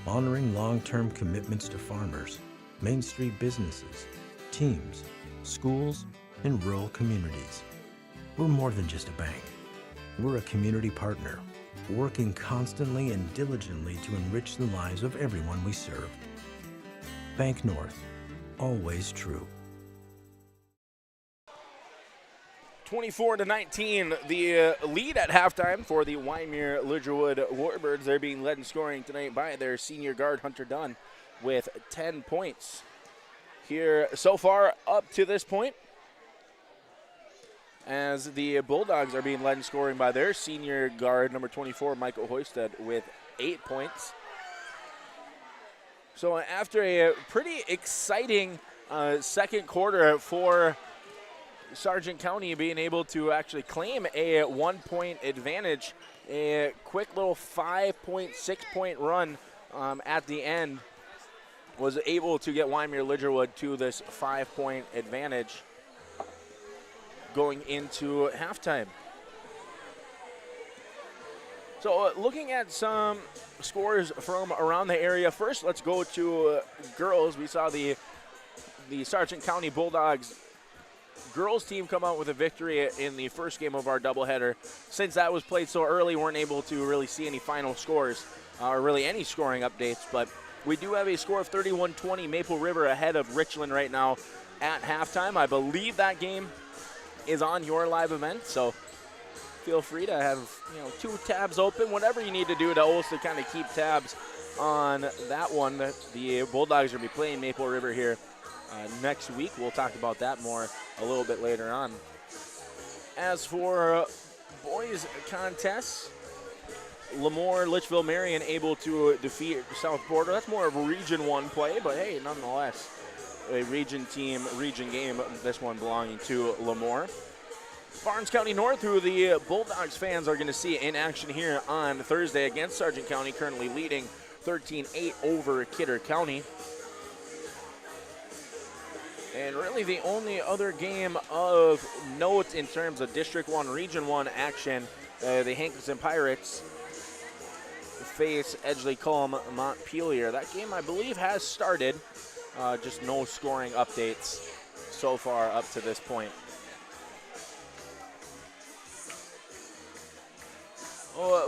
honoring long-term commitments to farmers, Main Street businesses, teams, schools, and rural communities. We're more than just a bank. We're a community partner, working constantly and diligently to enrich the lives of everyone we serve. Bank North, always true. 24-19, the lead at halftime for the Wyndmere-Lidgerwood Warbirds. They're being led in scoring tonight by their senior guard, Hunter Dunn, with 10 points here so far up to this point, as the Bulldogs are being led in scoring by their senior guard, number 24, Michael Hoisted, with 8 points. So after a pretty exciting second quarter for Sargent County being able to actually claim a 1-point advantage, a quick little 5-point, 6-point run at the end was able to get Wyndmere-Lidgerwood to this 5-point advantage going into halftime. So looking at some scores from around the area, first let's go to girls. We saw the Sargent County Bulldogs girls team come out with a victory in the first game of our doubleheader. Since that was played so early, weren't able to really see any final scores or really any scoring updates, but we do have a score of 31-20, Maple River ahead of Richland right now at halftime. I believe that game is on your live event, so feel free to have 2 tabs open, whatever you need to do to also kind of keep tabs on that one. The Bulldogs are going to be playing Maple River here next week. We'll talk about that more a little bit later on. As for boys contests, Lemoore, Litchfield Marion able to defeat South Border. That's more of a Region 1 play, but hey, nonetheless, a region team, region game, this one belonging to Lemoore. Barnes County North, who the Bulldogs fans are going to see in action here on Thursday against Sargent County, currently leading 13-8 over Kidder County. And really the only other game of note in terms of District 1, Region 1 action, the Hankinson Pirates face Edgeley Cullum Montpelier. That game, I believe, has started. Just no scoring updates so far up to this point.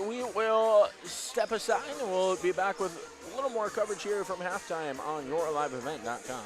We will step aside and we'll be back with a little more coverage here from halftime on yourliveevent.com.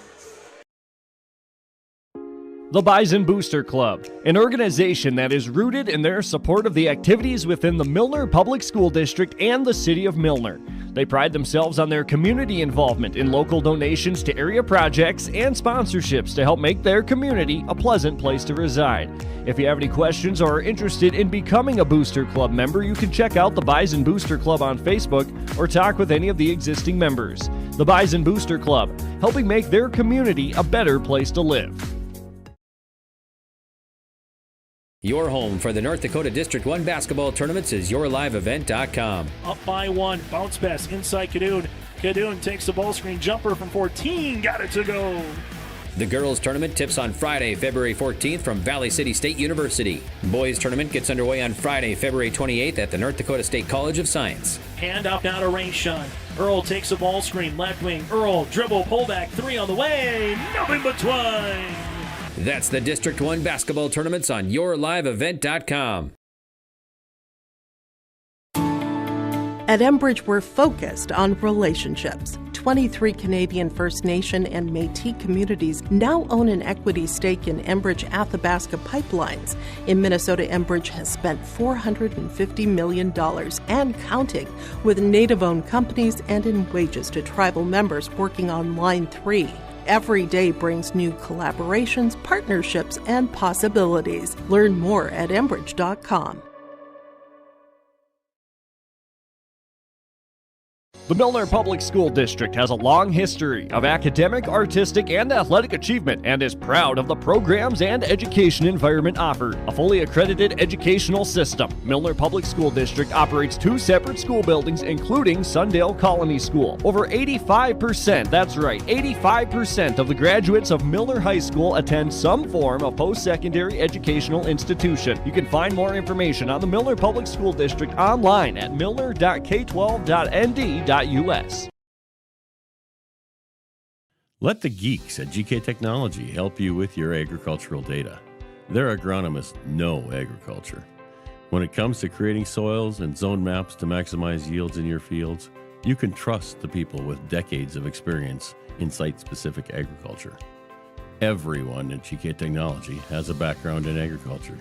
The Bison Booster Club, an organization that is rooted in their support of the activities within the Milner Public School District and the City of Milner. They pride themselves on their community involvement in local donations to area projects and sponsorships to help make their community a pleasant place to reside. If you have any questions or are interested in becoming a Booster Club member, you can check out the Bison Booster Club on Facebook or talk with any of the existing members. The Bison Booster Club, helping make their community a better place to live. Your home for the North Dakota District 1 basketball tournaments is yourliveevent.com. Up by one, bounce pass inside Cadoon. Cadoon takes the ball screen jumper from 14, got it to go. The girls tournament tips on Friday, February 14th from Valley City State University. Boys tournament gets underway on Friday, February 28th at the North Dakota State College of Science. Hand off now to Rayshawn. Earl takes the ball screen, left wing. Earl, dribble, pullback, three on the way. Nothing but twine. That's the District 1 basketball tournaments on yourliveevent.com. At Enbridge, we're focused on relationships. 23 Canadian First Nation and Métis communities now own an equity stake in Enbridge Athabasca Pipelines. In Minnesota, Enbridge has spent $450 million and counting with Native-owned companies and in wages to tribal members working on Line 3. Every day brings new collaborations, partnerships, and possibilities. Learn more at Enbridge.com. The Milner Public School District has a long history of academic, artistic, and athletic achievement and is proud of the programs and education environment offered. A fully accredited educational system, Milner Public School District operates 2 separate school buildings, including Sundale Colony School. Over 85%, that's right, 85% of the graduates of Milner High School attend some form of post-secondary educational institution. You can find more information on the Milner Public School District online at milner.k12.nd.us. Let the geeks at GK Technology help you with your agricultural data. Their agronomists know agriculture. When it comes to creating soils and zone maps to maximize yields in your fields, you can trust the people with decades of experience in site-specific agriculture. Everyone at GK Technology has a background in agriculture,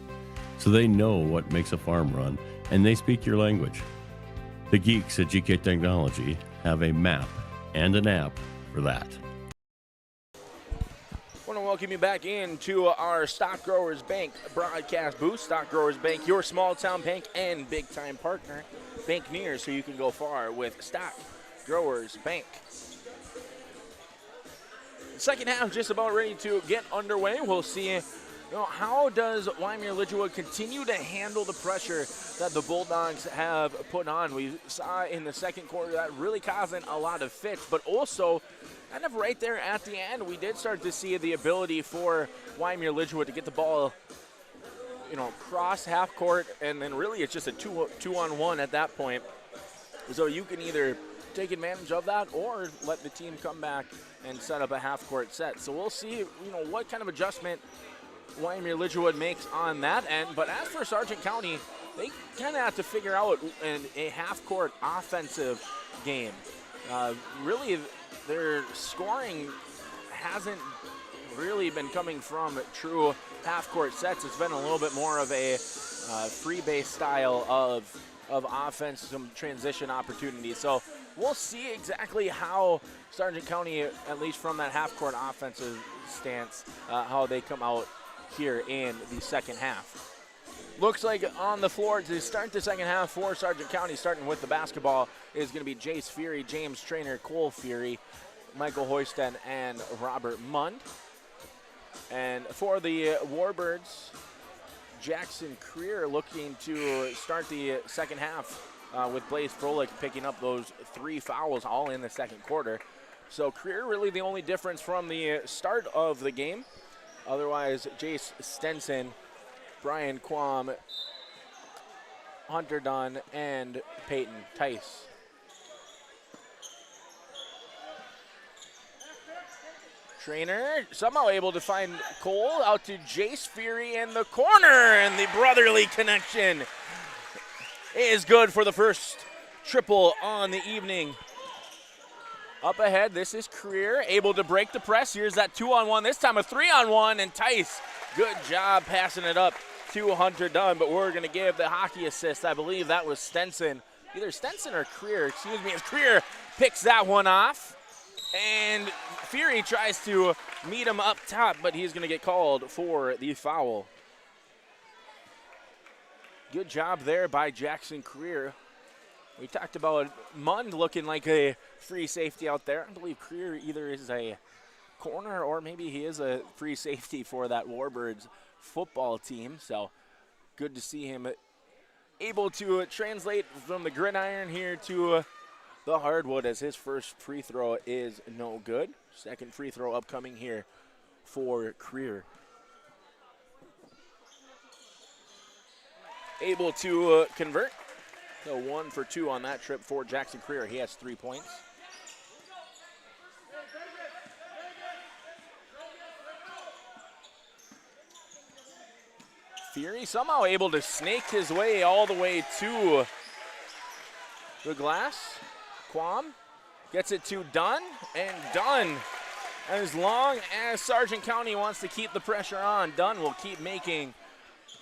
so they know what makes a farm run, and they speak your language. The geeks at GK Technology have a map and an app for that. I want to welcome you back into our Stock Growers Bank broadcast booth. Stock Growers Bank, your small town bank and big time partner. Bank near so you can go far with Stock Growers Bank. Second half just about ready to get underway. We'll see how does Wyndmere-Lidgerwood continue to handle the pressure that the Bulldogs have put on. We saw in the second quarter that really causing a lot of fits, but also kind of right there at the end, we did start to see the ability for Wyndmere-Lidgerwood to get the ball, cross half court, and then really it's just a two-on-one at that point. So you can either take advantage of that or let the team come back and set up a half court set. So we'll see, what kind of adjustment Wyndmere-Lidgerwood makes on that end. But as for Sargent County, they kind of have to figure out a half-court offensive game. Really, their scoring hasn't really been coming from true half-court sets. It's been a little bit more of a free-base style of offense, some transition opportunities. So we'll see exactly how Sargent County, at least from that half-court offensive stance, how they come out here in the second half. Looks like on the floor to start the second half for Sargent County, starting with the basketball, is going to be Jace Fury, James Trainer, Cole Fury, Michael Hoysten, and Robert Mund. And for the Warbirds, Jackson Creer looking to start the second half with Blaze Froelich picking up those 3 fouls all in the second quarter. So Creer really the only difference from the start of the game. Otherwise, Jace Stenson, Brian Quam, Hunter Dunn, and Peyton Tice. Trainer somehow able to find Cole out to Jace Fury in the corner, and the brotherly connection is good for the first triple on the evening. Up ahead, this is Creer, able to break the press. Here's that 2-on-1, this time a 3-on-1, and Tice, good job passing it up to Hunter Dunn, but we're going to give the hockey assist. I believe that was Stenson, either Stenson or Creer, excuse me, as Creer picks that one off. And Fury tries to meet him up top, but he's going to get called for the foul. Good job there by Jackson Creer. We talked about Mund looking like a free safety out there. I believe Creer either is a corner or maybe he is a free safety for that Warbirds football team. So good to see him able to translate from the gridiron here to the hardwood, as his first free throw is no good. Second free throw upcoming here for Creer. Able to convert. So 1 for 2 on that trip for Jackson Creer. He has 3 points. Fury somehow able to snake his way all the way to the glass. Quam gets it to Dunn, and Dunn, as long as Sargent County wants to keep the pressure on, Dunn will keep making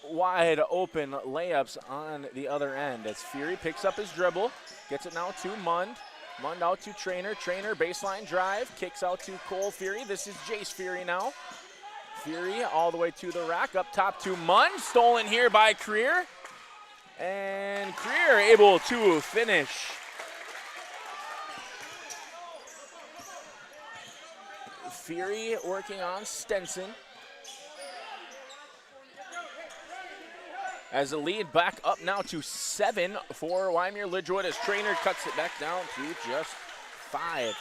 wide open layups on the other end as Fury picks up his dribble, gets it now to Mund. Mund out to Trainer. Trainer baseline drive, kicks out to Cole Fury. This is Jace Fury now. Fury all the way to the rack, up top to Mund. Stolen here by Creer. And Creer able to finish. Fury working on Stenson. As the lead back up now to 7 for Wyndmere-Lidgerwood as Trainer cuts it back down to just 5.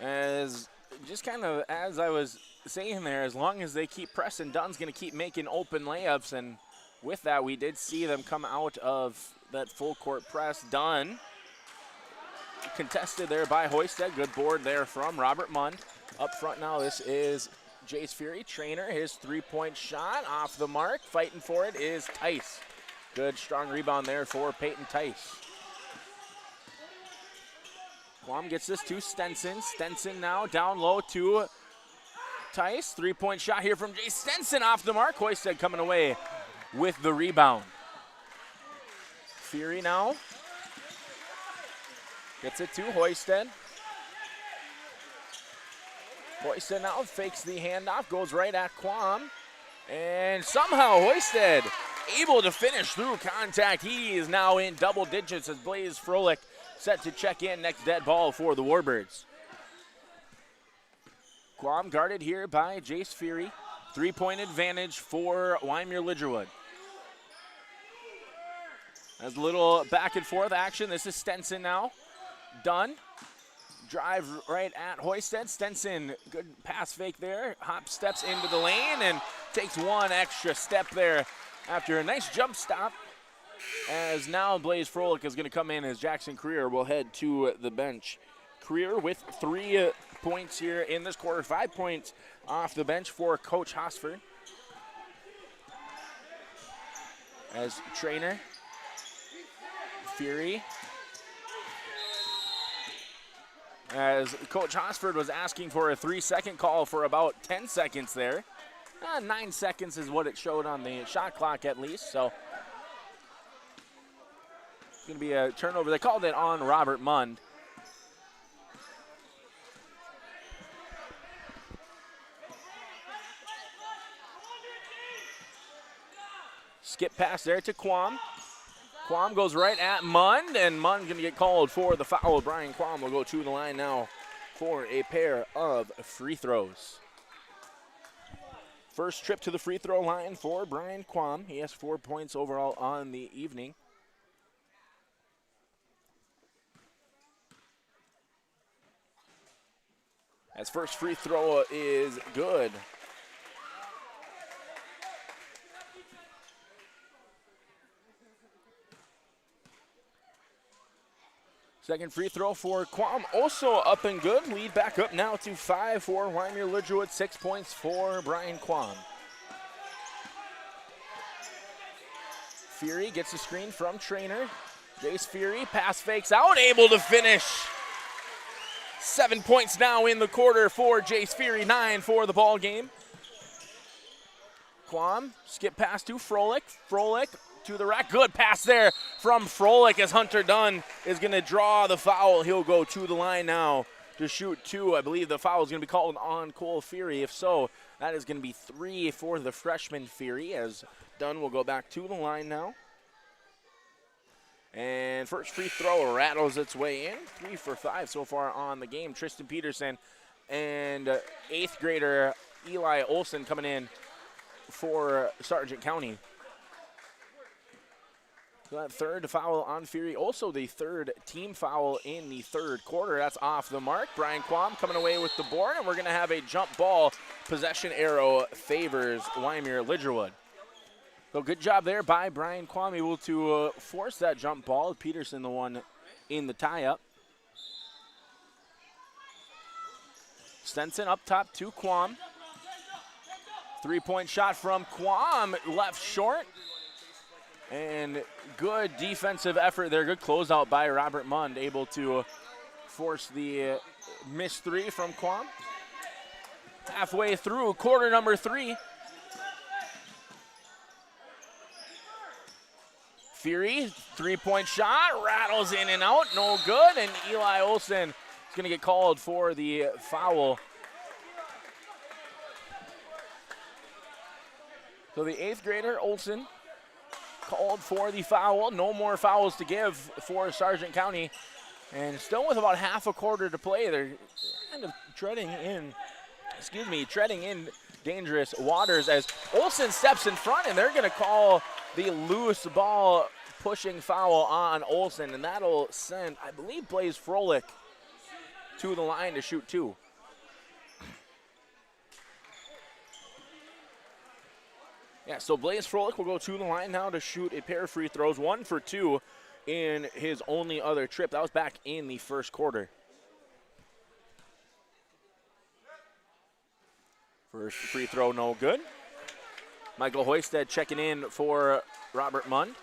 As just kind of as I was saying there, as long as they keep pressing, Dunn's going to keep making open layups, and with that we did see them come out of that full court press. Dunn contested there by Hoisted. Good board there from Robert Mund. Up front now, this is Jace Fury. Trainer, his three-point shot off the mark. Fighting for it is Tice. Good strong rebound there for Peyton Tice. Quam gets this to Stenson. Stenson now down low to Tice. Three-point shot here from Jace Stenson off the mark. Hoisted coming away with the rebound. Fury now gets it to Hoisted. Hoisted now fakes the handoff, goes right at Quam. And somehow Hoisted able to finish through contact. He is now in double digits as Blaze Froelich set to check in next dead ball for the Warbirds. Quam guarded here by Jace Fury. Three-point advantage for Wyndmere-Lidgerwood. As a little back and forth action, this is Stenson now. Dunn, drive right at Hoisted. Stenson, good pass fake there. Hop steps into the lane and takes one extra step there after a nice jump stop. As now Blaze Froelich is going to come in as Jackson Creer will head to the bench. Creer with 3 points here in this quarter. 5 points off the bench for Coach Hosford. As Trainer, Fury. As Coach Hosford was asking for a 3-second call for about 10 seconds there. 9 seconds is what it showed on the shot clock at least, so it's going to be a turnover. They called it on Robert Mund. Skip pass there to Quam. Quam goes right at Mund, and Mund going to get called for the foul. Brian Quam will go to the line now for a pair of free throws. First trip to the free throw line for Brian Quam. He has 4 points overall on the evening. His first free throw is good. Second free throw for Quam, also up and good. Lead back up now to 5 for Wyndmere-Lidgerwood. 6 points for Brian Quam. Fury gets the screen from Trainer. Jace Fury, pass fakes out, able to finish. 7 points now in the quarter for Jace Fury, 9 for the ball game. Quam, skip pass to Froelich. Froelich to the rack. Good pass there from Froelich as Hunter Dunn is going to draw the foul. He'll go to the line now to shoot 2. I believe the foul is going to be called on Cole Fury. If so, that is going to be 3 for the freshman Fury as Dunn will go back to the line now. And first free throw rattles its way in. 3 for 5 so far on the game. Tristan Peterson and 8th grader Eli Olson coming in for Sargent County. So that third foul on Fury, also the third team foul in the third quarter. That's off the mark. Brian Quam coming away with the board, and we're going to have a jump ball. Possession arrow favors Wyndmere-Lidgerwood. So good job there by Brian Quam, able to force that jump ball. Peterson the one in the tie-up. Stenson up top to Quam. 3-point shot from Quam, left short. And good defensive effort there. Good closeout by Robert Mund, able to force the missed 3 from Quam. Halfway through quarter number 3. Fury, 3-point shot, rattles in and out, no good. And Eli Olson is going to get called for the foul. So the 8th grader, Olson, called for the foul. No more fouls to give for Sargent County. And still with about half a quarter to play, they're kind of treading in dangerous waters as Olson steps in front, and they're going to call the loose ball pushing foul on Olson, and that'll send, I believe, Blaze Froelich to the line to shoot 2. Yeah, so Blaze Froelich will go to the line now to shoot a pair of free throws, 1 for 2 in his only other trip. That was back in the first quarter. First free throw, no good. Michael Hoisted checking in for Robert Mund.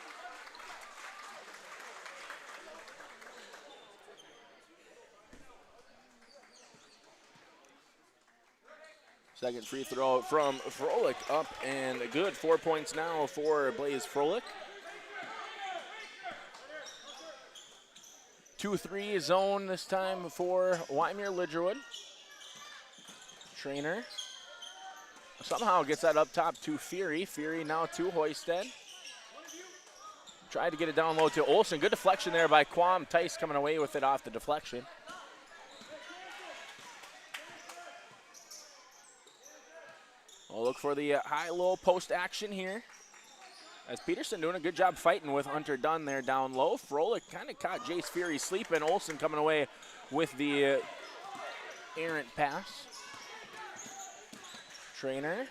Second free throw from Froelich, up and good. 4 points now for Blaze Froelich. 2-3 zone this time for Wyndmere-Lidgerwood. Trainer somehow gets that up top to Fury. Fury now to Hoisted. Tried to get it down low to Olson. Good deflection there by Quam. Tice coming away with it off the deflection. We'll look for the high-low post action here. As Peterson doing a good job fighting with Hunter Dunn there down low. Froelich kind of caught Jace Fury sleeping. Olson coming away with the errant pass. Trainer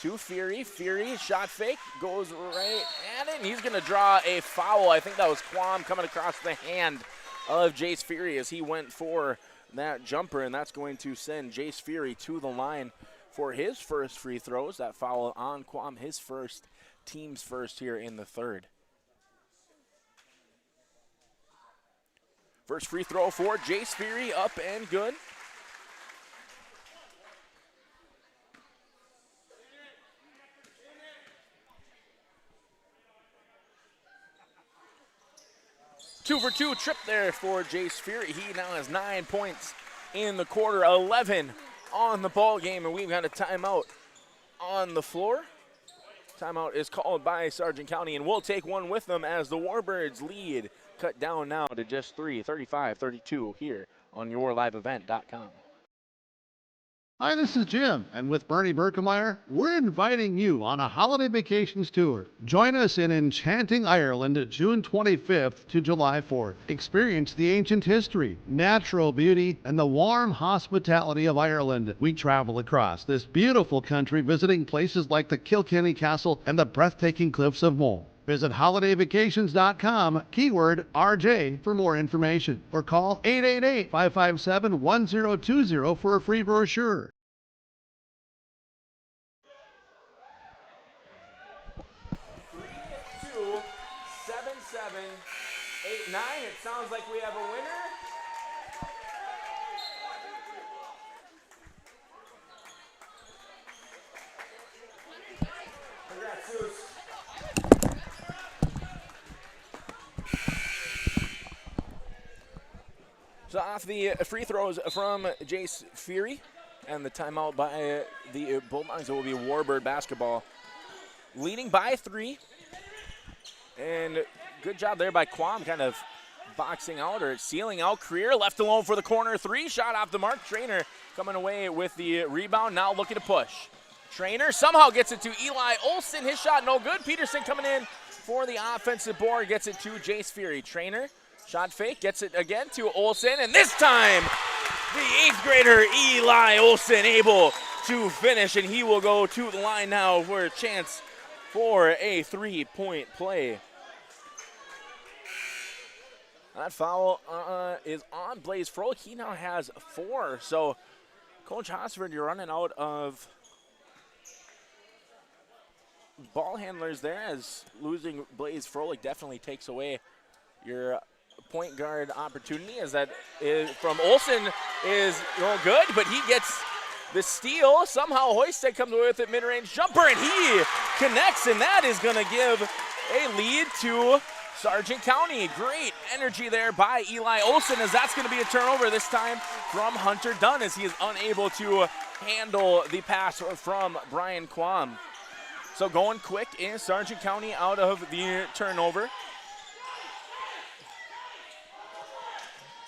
to Fury. Fury, shot fake, goes right at it. And he's going to draw a foul. I think that was Quam coming across the hand of Jace Fury as he went for that jumper. And that's going to send Jace Fury to the line for his first free throws. That foul on Quam, his first, team's first here in the third. First free throw for Jace Fury, up and good. Two for 2 trip there for Jace Fury. He now has 9 points in the quarter, 11 on the ball game, and we've got a timeout on the floor. Timeout is called by Sargent County, and we'll take one with them as the Warbirds lead cut down now to just 3, 35-32 here on yourliveevent.com. Hi, this is Jim, and with Bernie Berkemeyer, we're inviting you on a holiday vacations tour. Join us in enchanting Ireland June 25th to July 4th. Experience the ancient history, natural beauty, and the warm hospitality of Ireland. We travel across this beautiful country visiting places like the Kilkenny Castle and the breathtaking cliffs of Moher. Visit holidayvacations.com, keyword RJ, for more information, or call 888-557-1020 for a free brochure. It sounds like we have a winner. Congrats, Zeus. So off the free throws from Jace Fury, and the timeout by the Bulldogs, it will be Warbird basketball, leading by 3. And good job there by Quam, kind of boxing out or sealing out. Creer left alone for the corner 3. Shot off the mark. Trainer coming away with the rebound. Now looking to push. Trainer somehow gets it to Eli Olsen. His shot no good. Peterson coming in for the offensive board. Gets it to Jace Fury. Trainer, shot fake. Gets it again to Olsen. And this time, the 8th grader Eli Olsen able to finish. And he will go to the line now for a chance for a 3-point play. That foul is on Blaze Froelich. He now has 4. So, Coach Hosford, you're running out of ball handlers there, as losing Blaze Froelich definitely takes away your point guard opportunity, as that is from Olsen is no good, but he gets the steal. Somehow Hoisted comes away with it, mid-range jumper, and he connects, and that is going to give a lead to Sargent County. Great energy there by Eli Olsen, as that's going to be a turnover this time from Hunter Dunn, as he is unable to handle the pass from Brian Quam. So going quick is Sargent County out of the turnover.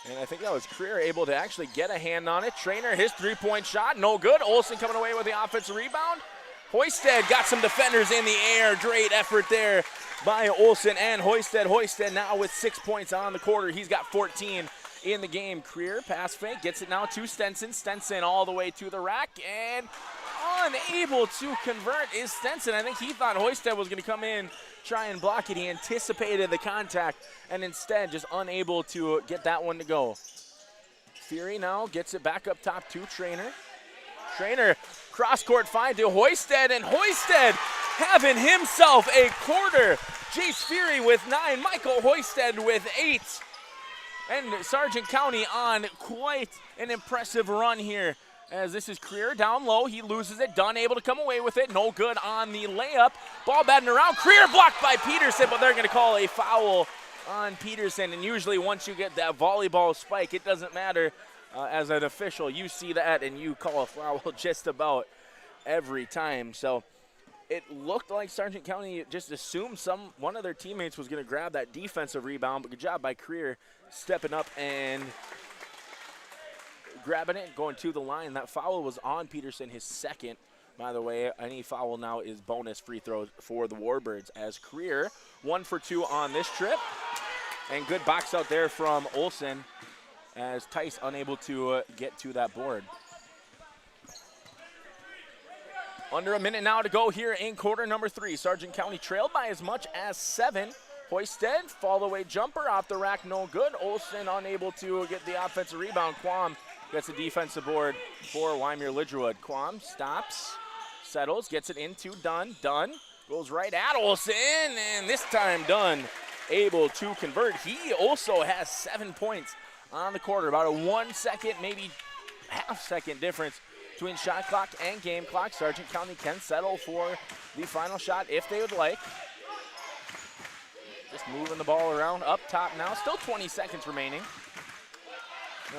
And I think that was Creer able to actually get a hand on it. Trainer, his 3-point shot, no good. Olsen coming away with the offensive rebound. Hoisted got some defenders in the air. Great effort there by Olsen and Hoisted. Hoisted now with 6 points on the quarter. He's got 14 in the game. Creer, pass fake, gets it now to Stenson. Stenson all the way to the rack, and unable to convert is Stenson. I think he thought Hoisted was going to come in, try and block it. He anticipated the contact, and instead just unable to get that one to go. Fury now gets it back up top to Trainer. Trainer, cross-court find to Hoisted, and Hoisted having himself a quarter. Jace Fury with 9, Michael Hoisted with 8. And Sargent County on quite an impressive run here, as this is Creer down low. He loses it. Dunn able to come away with it. No good on the layup. Ball batting around. Creer blocked by Peterson, but they're going to call a foul on Peterson. And usually once you get that volleyball spike, it doesn't matter. As an official, you see that and you call a foul just about every time. So it looked like Sargent County just assumed one of their teammates was going to grab that defensive rebound, but good job by Creer stepping up and grabbing it and going to the line. That foul was on Peterson, his 2nd. By the way, any foul now is bonus free throws for the Warbirds, as Creer 1 for 2 on this trip. And good box out there from Olsen, as Tice unable to get to that board. Under a minute now to go here in quarter number 3. Sargent County trailed by as much as 7. Hoisted, fall away jumper off the rack, no good. Olsen unable to get the offensive rebound. Quam gets the defensive board for Wyndmere-Lidgerwood. Quam stops, settles, gets it into Dunn. Dunn goes right at Olsen, and this time Dunn able to convert. He also has 7 points on the quarter. About a 1 second, maybe half-second difference between shot clock and game clock. Sargent County can settle for the final shot if they would like. Just moving the ball around up top now. Still 20 seconds remaining.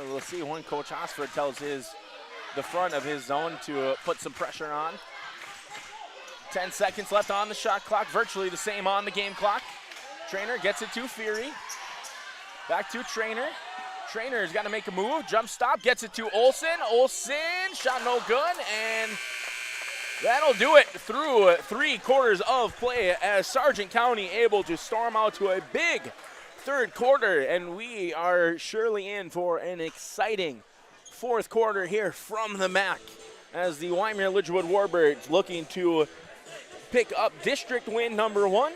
We'll see when Coach Hosford tells the front of his zone to put some pressure on. 10 seconds left on the shot clock, virtually the same on the game clock. Trainer gets it to Fury. Back to Trainer. Trainer's got to make a move. Jump stop, gets it to Olsen. Olsen, shot no good, and that'll do it through 3 quarters of play as Sargent County able to storm out to a big third quarter, and we are surely in for an exciting fourth quarter here from the MAC as the Wyndmere-Lidgerwood Warbirds looking to pick up district win number 1.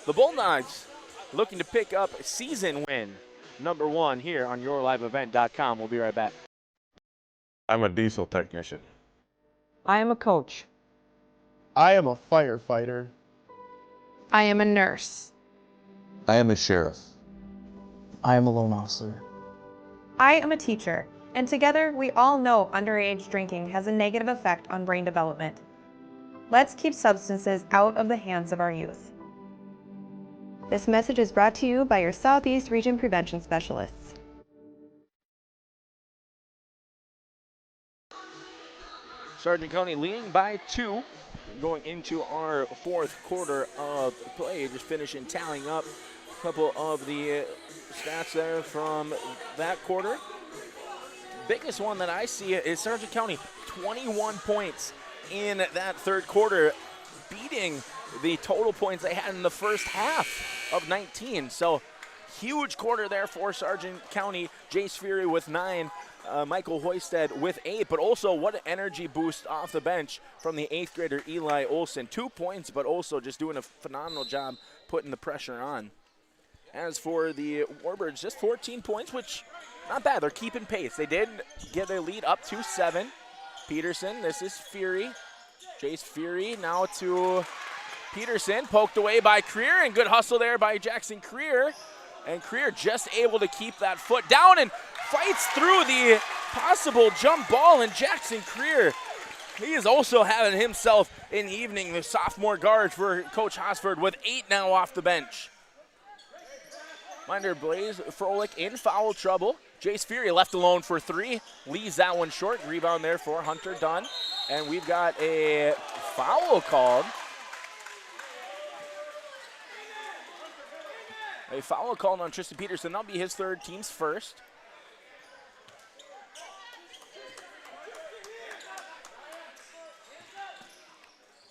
The Bulldogs looking to pick up season win number 1 here on yourliveevent.com. We'll be right back. I'm a diesel technician. I am a coach. I am a firefighter. I am a nurse. I am a sheriff. I am a loan officer. I am a teacher. And together, we all know underage drinking has a negative effect on brain development. Let's keep substances out of the hands of our youth. This message is brought to you by your Southeast Region Prevention Specialists. Sargent County leading by 2 going into our fourth quarter of play. Just finishing tallying up a couple of the stats there from that quarter. Biggest one that I see is Sargent County, 21 points in that third quarter, beating the total points they had in the first half of 19. So huge quarter there for Sargent County. Jace Fury with 9, Michael Hoisted with 8, but also what an energy boost off the bench from the 8th grader Eli Olsen. 2 points, but also just doing a phenomenal job putting the pressure on. As for the Warbirds, just 14 points, which not bad. They're keeping pace. They did get their lead up to 7. Peterson, this is Fury. Jace Fury now to Peterson, poked away by Creer, and good hustle there by Jackson Creer. And Creer just able to keep that foot down and fights through the possible jump ball. And Jackson Creer, he is also having himself an evening, the sophomore guard for Coach Hosford with 8 now off the bench. Minder Blaze Froelich in foul trouble. Jace Fury left alone for 3, leaves that one short. Rebound there for Hunter Dunn. And we've got a foul called. A foul called on Tristan Peterson. That'll be his third, team's first.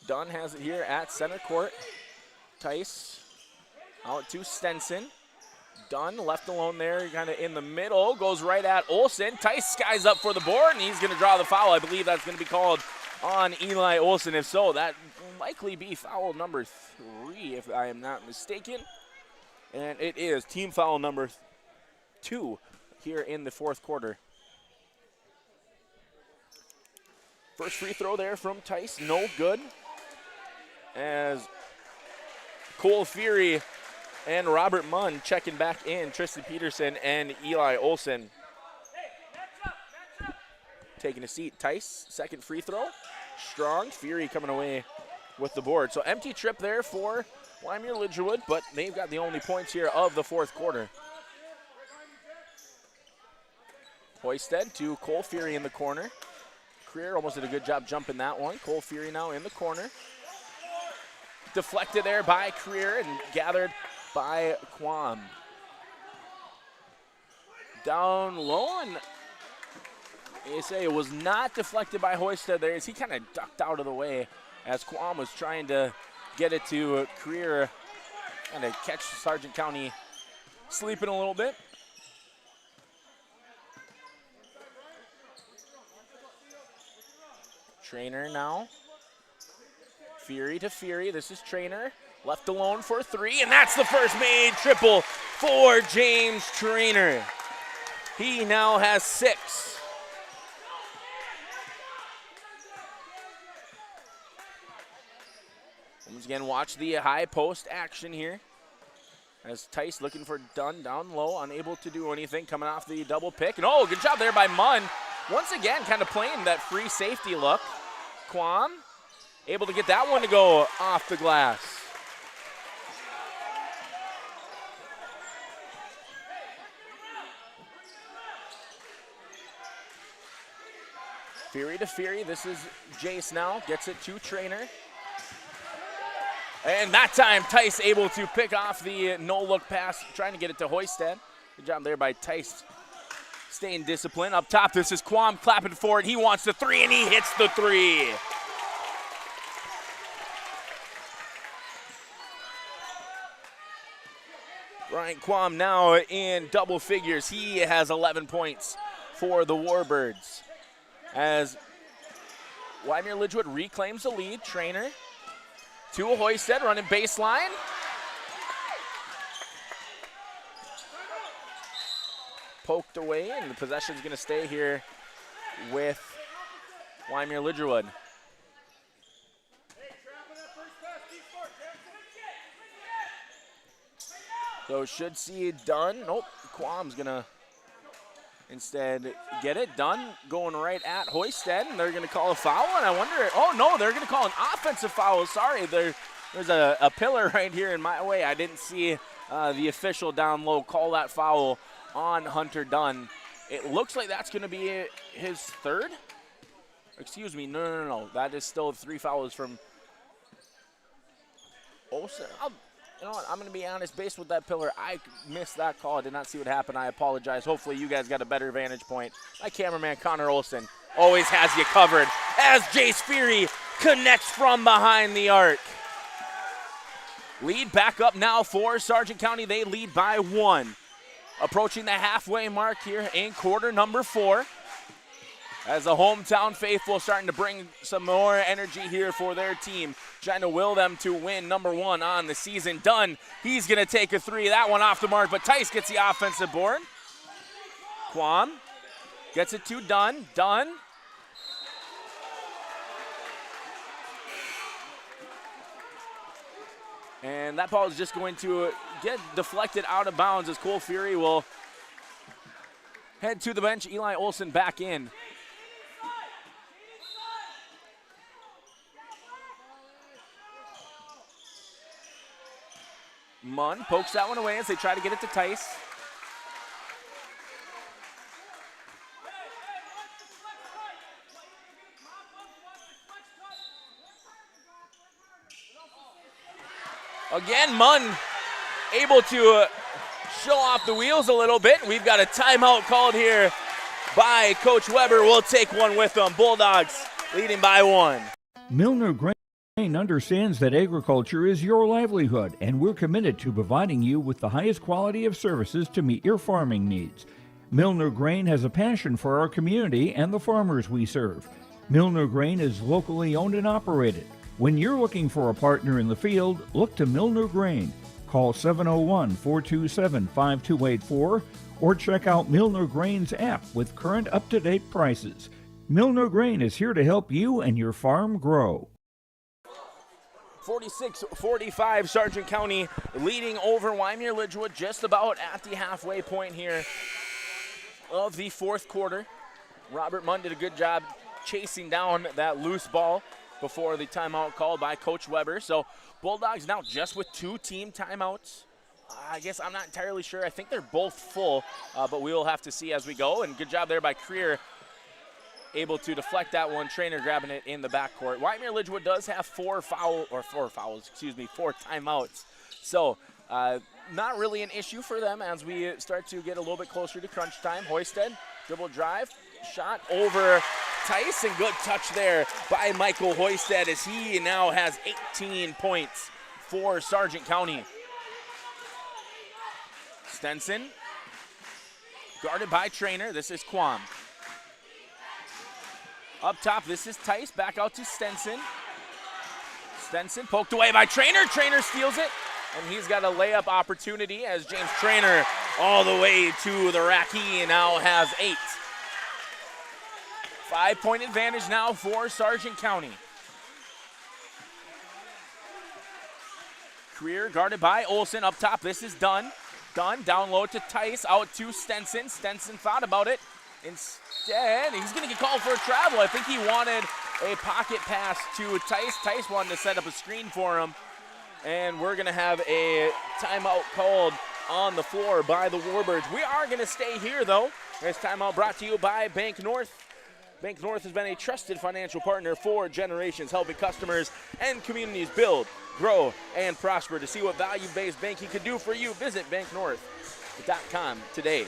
Dunn has it here at center court. Tice out to Stenson. Dunn left alone there, kind of in the middle, goes right at Olsen. Tice skies up for the board, and he's going to draw the foul. I believe that's going to be called on Eli Olsen. If so, that will likely be foul number 3, if I am not mistaken. And it is team foul number 2 here in the fourth quarter. First free throw there from Tice, no good. As Cole Fury and Robert Munn checking back in. Tristan Peterson and Eli Olsen taking a seat. Tice, second free throw. Strong. Fury coming away with the board. So empty trip there for Wyndmere-Lidgerwood, but they've got the only points here of the fourth quarter. Hoisted to Cole Fury in the corner. Creer almost did a good job jumping that one. Cole Fury now in the corner. Deflected there by Creer and gathered by Quam. Down low, and you say it was not deflected by Hoisted there as he kind of ducked out of the way as Quam was trying to get it to Creer, kind of catch Sargent County sleeping a little bit. Trainer now. Fury to Fury. This is Trainer. Left alone for 3, and that's the first made triple for James Trainer. He now has 6. Once again, watch the high post action here. As Tice looking for Dunn down low, unable to do anything, coming off the double pick. And oh, good job there by Munn. Once again, kind of playing that free safety look. Quam able to get that one to go off the glass. Fury to Fury. This is Jace now. Gets it to Trainer. And that time, Tice able to pick off the no-look pass, trying to get it to Hoisted. Good job there by Tice, staying disciplined. Up top, this is Quam clapping forward. He wants the three, and he hits the three. Ryan Quam now in double figures. He has 11 points for the Warbirds. As Wyndmere-Lidgerwood reclaims the lead, Trainer to Hoisted, running baseline. Poked away, and the possession's going to stay here with Wyndmere-Lidgerwood. So should see it done. Nope, Quam's going to instead get it done, going right at Hoisted, and they're going to call a foul, and I wonder, oh no, they're going to call an offensive foul. Sorry, there's a pillar right here in my way. I didn't see the official down low call that foul on Hunter Dunn. It looks like that's going to be his third. Excuse me, no. That is still 3 fouls from Olsen. You know what, I'm going to be honest, based with that pillar, I missed that call. I did not see what happened. I apologize. Hopefully you guys got a better vantage point. My cameraman, Connor Olsen, always has you covered as Jace Fury connects from behind the arc. Lead back up now for Sargent County. They lead by 1. Approaching the halfway mark here in quarter number 4. As the hometown faithful starting to bring some more energy here for their team, trying to will them to win number 1 on the season. Dunn, he's going to take a 3. That one off the mark, but Tice gets the offensive board. Quam gets it to Dunn. Dunn. And that ball is just going to get deflected out of bounds as Cole Fury will head to the bench. Eli Olsen back in. Munn pokes that one away as they try to get it to Tice. Again, Munn able to show off the wheels a little bit. We've got a timeout called here by Coach Weber. We'll take one with them. Bulldogs leading by 1. Milner Grain understands that agriculture is your livelihood, and we're committed to providing you with the highest quality of services to meet your farming needs. Milner Grain has a passion for our community and the farmers we serve. Milner Grain is locally owned and operated. When you're looking for a partner in the field, look to Milner Grain. Call 701-427-5284 or check out Milner Grain's app with current up-to-date prices. Milner Grain is here to help you and your farm grow. 46-45, Sargent County leading over Wyndmere-Lidgerwood just about at the halfway point here of the 4th quarter. Robert Munn did a good job chasing down that loose ball before the timeout called by Coach Weber. So Bulldogs now just with 2 team timeouts. I guess I'm not entirely sure. I think they're both full, but we will have to see as we go. And good job there by Creer, able to deflect that one. Trainer grabbing it in the backcourt. Wyndmere-Lidgerwood does have 4 timeouts. So not really an issue for them as we start to get a little bit closer to crunch time. Hoisted, dribble drive, shot over Tice, and good touch there by Michael Hoisted as he now has 18 points for Sargent County. Stenson, guarded by Trainer. This is Quam. Up top, this is Tice. Back out to Stenson. Stenson poked away by Trainer. Trainer steals it, and he's got a layup opportunity as James Trainer all the way to the rack. He now has 8. 5-point advantage now for Sargent County. Creer guarded by Olsen. Up top, this is Dunn. Dunn down low to Tice, out to Stenson. Stenson thought about it. Instead, he's going to get called for a travel. I think he wanted a pocket pass to Tice. Tice wanted to set up a screen for him. And we're going to have a timeout called on the floor by the Warbirds. We are going to stay here, though. This timeout brought to you by Bank North. Bank North has been a trusted financial partner for generations, helping customers and communities build, grow, and prosper. To see what value-based banking can do for you, visit banknorth.com today.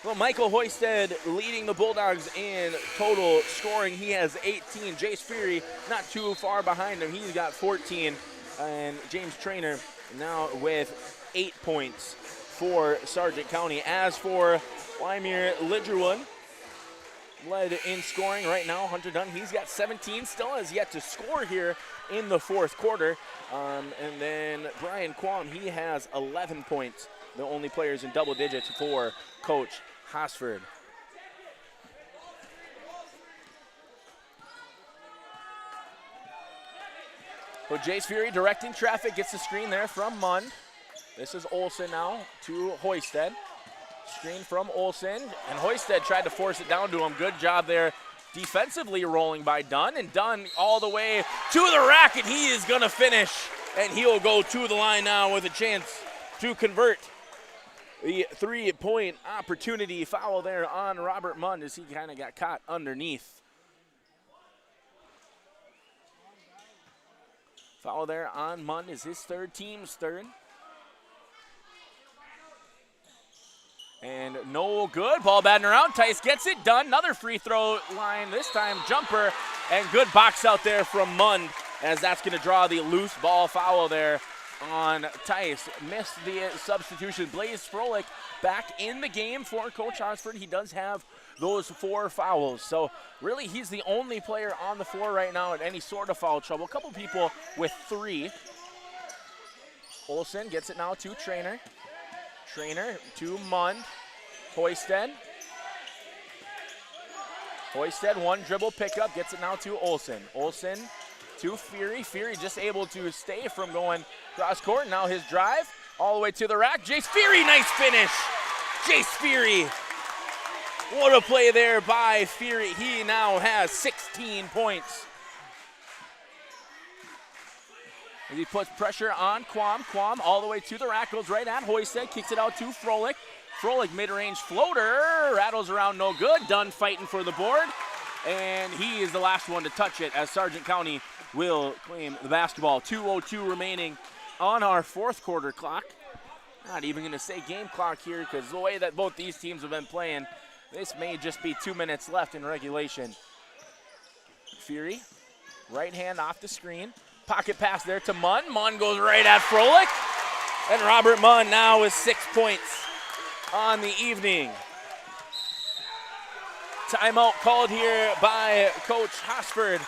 Well, Michael Hoisted leading the Bulldogs in total scoring. He has 18. Jace Fury not too far behind him. He's got 14. And James Traynor now with 8 points for Sargent County. As for Wyndmere-Lidgerwood, led in scoring right now, Hunter Dunn. He's got 17, still has yet to score here in the fourth quarter. And then Brian Quam, he has 11 points, the only players in double digits for Coach Hosford. So Jace Fury directing traffic, gets the screen there from Mund. This is Olsen now to Hoisted. Screen from Olsen, and Hoisted tried to force it down to him. Good job there defensively rolling by Dunn, and Dunn all the way to the rack, and he is gonna finish, and he'll go to the line now with a chance to convert. The 3-point opportunity. Foul there on Robert Mund as he kind of got caught underneath. Foul there on Mund is his third, team's third. And no good. Ball batting around. Tice gets it done. Another free throw line. This time jumper. And good box out there from Mund as that's going to draw the loose ball foul there on Tice. Missed the substitution. Blaze Froelich back in the game for Coach Hosford. He does have those 4 fouls. So really he's the only player on the floor right now in any sort of foul trouble. A couple people with 3. Olsen gets it now to Traynor. Traynor to Mund. Hoisted. Hoisted, one dribble pickup, gets it now to Olsen. Olsen to Fury. Fury just able to stay from going cross court. Now his drive all the way to the rack. Jace Fury, nice finish. Jace Fury. What a play there by Fury. He now has 16 points. As he puts pressure on Quam. Quam all the way to the rack, goes right at Hoisted, kicks it out to Froelich. Froelich mid-range floater, rattles around, no good. Dunn fighting for the board, and he is the last one to touch it as Sargent County will claim the basketball. 2:02 remaining on our fourth quarter clock. Not even going to say game clock here because the way that both these teams have been playing, this may just be 2 minutes left in regulation. Fury, right hand off the screen. Pocket pass there to Mund. Mund goes right at Froelich. And Robert Mund now with 6 points on the evening. Timeout called here by Coach Hosford.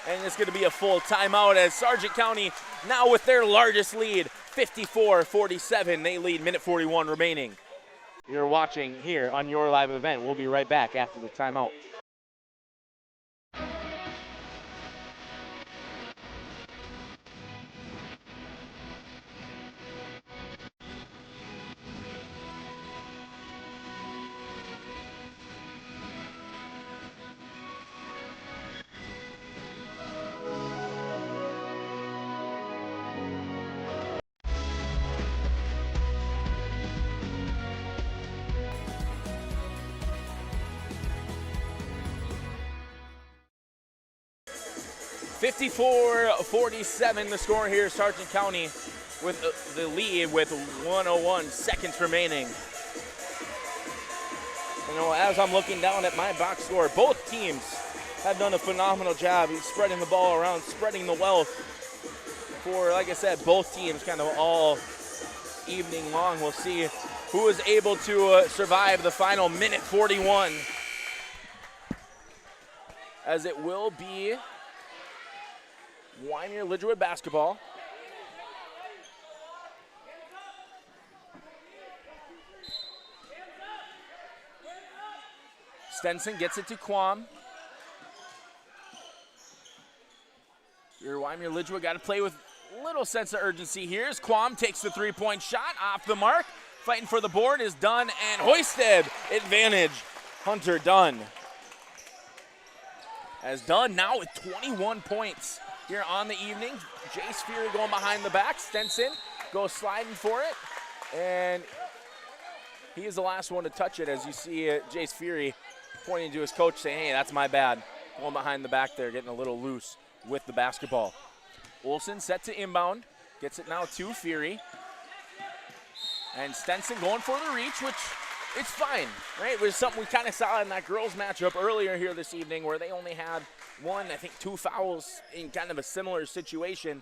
And it's going to be a full timeout as Sargent County now with their largest lead, 54-47. They lead, minute 41 remaining. You're watching here on your live event. We'll be right back after the timeout. (54-47) the score here. Sargent County with the lead with 101 seconds remaining. You know, as I'm looking down at my box score, both teams have done a phenomenal job spreading the ball around, spreading the wealth for, like I said, both teams kind of all evening long. We'll see who is able to survive the final minute 41, as it will be Wyndmere-Lidgerwood basketball. Stenson gets it to Quam. Your Wyndmere-Lidgerwood got to play with a little sense of urgency here as Quam takes the 3-point shot off the mark. Fighting for the board is Dunn and Hoisted. Advantage, Hunter Dunn. As Dunn now with 21 points here on the evening. Jace Fury going behind the back. Stenson goes sliding for it. And He is the last one to touch it, as you see Jace Fury pointing to his coach saying, hey, that's my bad. Going behind the back there, getting a little loose with the basketball. Olsen set to inbound. Gets it now to Fury. And Stenson going for the reach, which it's fine, right? It was something we kind of saw in that girls matchup earlier here this evening where they only had two fouls in kind of a similar situation.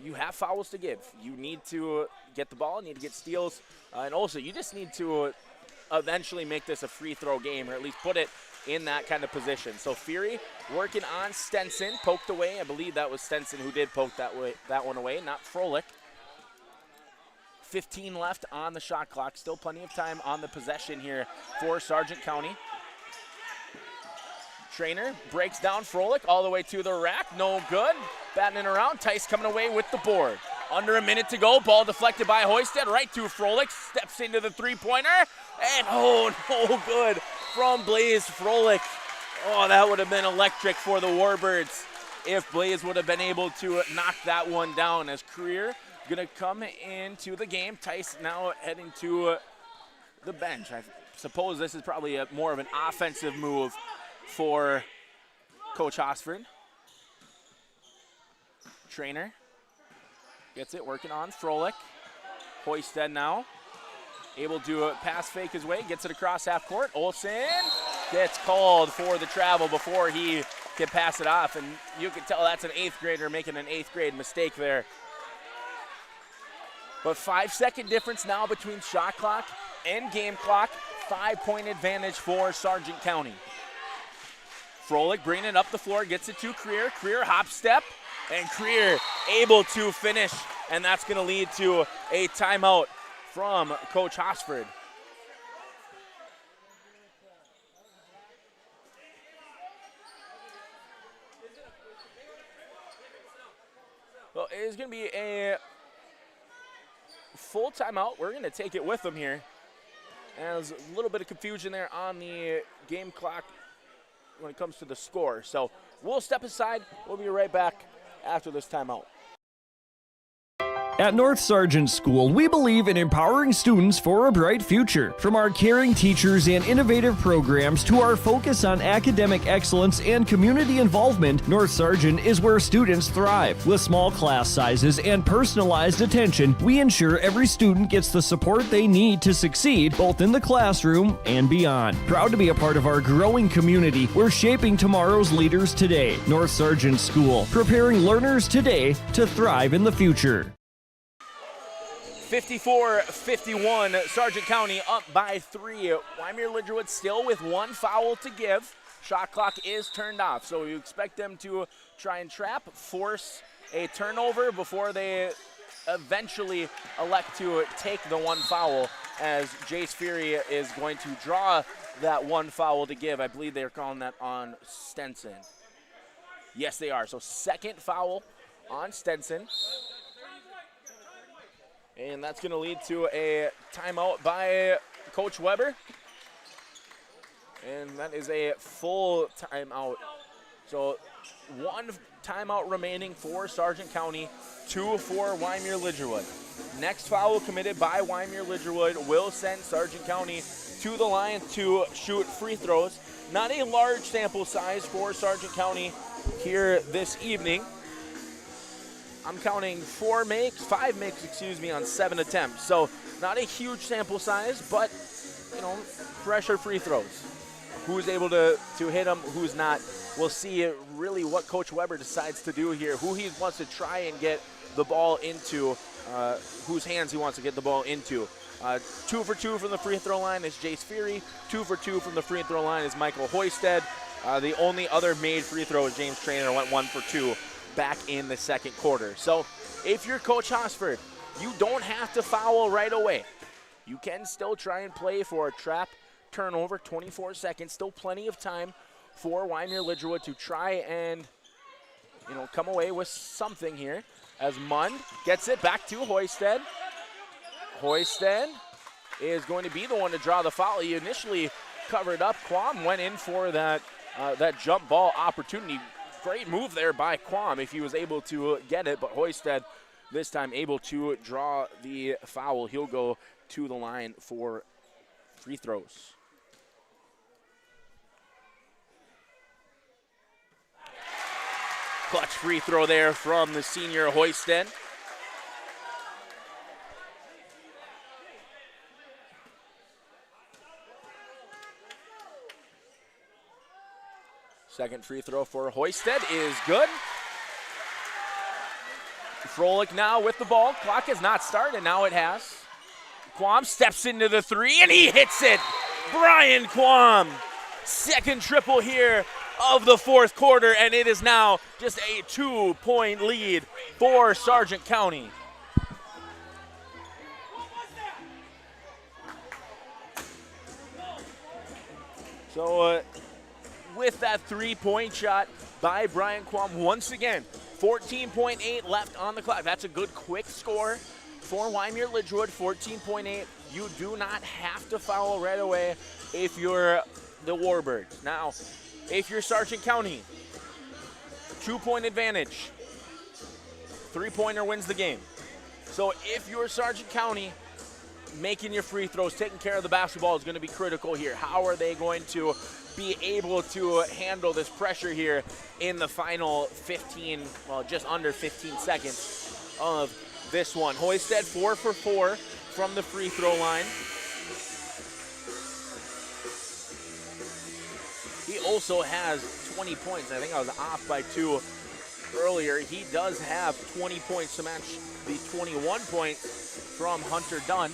You have fouls to give. You need to get the ball, need to get steals, and also you just need to eventually make this a free throw game, or at least put it in that kind of position. So Fury working on Stenson, poked away. I believe that was Stenson who did poke that one away, not Froelich. 15 left on the shot clock. Still plenty of time on the possession here for Sargent County. Trainer breaks down Froelich all the way to the rack. No good. Batting it around. Tice coming away with the board. Under a minute to go. Ball deflected by Hoisted right to Froelich. Steps into the three-pointer. And no good from Blaze Froelich. Oh, that would have been electric for the Warbirds if Blaze would have been able to knock that one down, as Career going to come into the game. Tice now heading to the bench. I suppose this is probably more of an offensive move for Coach Hosford. Trainer gets it, working on Froelich. Hoisted now, able to pass fake his way, gets it across half court. Olsen gets called for the travel before he can pass it off, and you can tell that's an 8th grader making an 8th grade mistake there. But 5-second difference now between shot clock and game clock. 5-point advantage for Sargent County. Froelich bringing it up the floor, gets it to Career. Career hop step, and Career able to finish. And that's going to lead to a timeout from Coach Hosford. Well, it is going to be a full timeout. We're going to take it with them here. And there's a little bit of confusion there on the game clock when it comes to the score. So we'll step aside. We'll be right back after this timeout. At North Sargent School, we believe in empowering students for a bright future. From our caring teachers and innovative programs to our focus on academic excellence and community involvement, North Sargent is where students thrive. With small class sizes and personalized attention, we ensure every student gets the support they need to succeed, both in the classroom and beyond. Proud to be a part of our growing community, we're shaping tomorrow's leaders today. North Sargent School, preparing learners today to thrive in the future. 54-51, Sargent County up by 3. Wyndmere-Lidgerwood still with 1 foul to give. Shot clock is turned off, so you expect them to try and trap, force a turnover before they eventually elect to take the 1 foul, as Jace Fury is going to draw that 1 foul to give. I believe they're calling that on Stenson. Yes, they are. So 2nd foul on Stenson. And that's going to lead to a timeout by Coach Weber. And that is a full timeout. So 1 timeout remaining for Sargent County, 2 for Wyndmere-Lidgerwood. Next foul committed by Wyndmere-Lidgerwood will send Sargent County to the line to shoot free throws. Not a large sample size for Sargent County here this evening. I'm counting 5 makes, on 7 attempts. So not a huge sample size, but, pressure free throws. Who's able to hit them, who's not. We'll see really what Coach Weber decides to do here, who he wants to try and get the ball into, whose hands he wants to get the ball into. 2 for 2 from the free throw line is Jace Fury. 2 for 2 from the free throw line is Michael Hoisted. The only other made free throw is James Trainer, went 1 for 2. Back in the 2nd quarter. So if you're Coach Hosford, you don't have to foul right away. You can still try and play for a trap turnover, 24 seconds, still plenty of time for Wyndmere-Lidgerwood to try and, come away with something here, as Mund gets it back to Hoisted. Hoisted is going to be the one to draw the foul. He initially covered up. Quam went in for that jump ball opportunity. Great move there by Quam if he was able to get it, but Hoisted this time able to draw the foul. He'll go to the line for free throws. Clutch free throw there from the senior Hoisted. Second free throw for Hoisted is good. Froelich now with the ball. Clock has not started, now it has. Quam steps into the three and he hits it. Brian Quam, second triple here of the fourth quarter, and it is now just a 2-point lead for Sargent County. So with that three-point shot by Brian Quam, once again, 14.8 left on the clock. That's a good quick score for Wyndmere-Lidgerwood, 14.8. You do not have to foul right away if you're the Warbirds. Now, if you're Sargent County, 2-point advantage. Three-pointer wins the game. So if you're Sargent County, making your free throws, taking care of the basketball is going to be critical here. How are they going to be able to handle this pressure here in the final 15, well, just under 15 seconds of this one? Hoisted 4 for 4 from the free throw line. He also has 20 points. I think I was off by 2 earlier. He does have 20 points to match the 21 points from Hunter Dunn.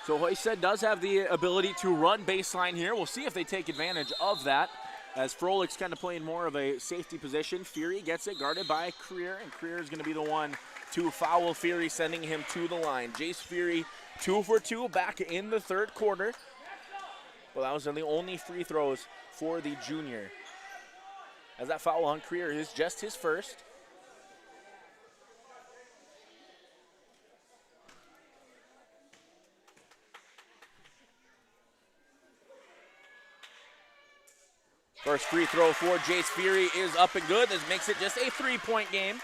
So Hoisted does have the ability to run baseline here. We'll see if they take advantage of that, as Froelich's kind of playing more of a safety position. Fury gets it guarded by Creer, and Creer is going to be the one to foul Fury, sending him to the line. Jace Fury 2 for 2 back in the third quarter. Well, that was the only free throws for the junior, as that foul on Creer is just his first. First free throw for Jace Fury is up and good. This makes it just a 3-point game.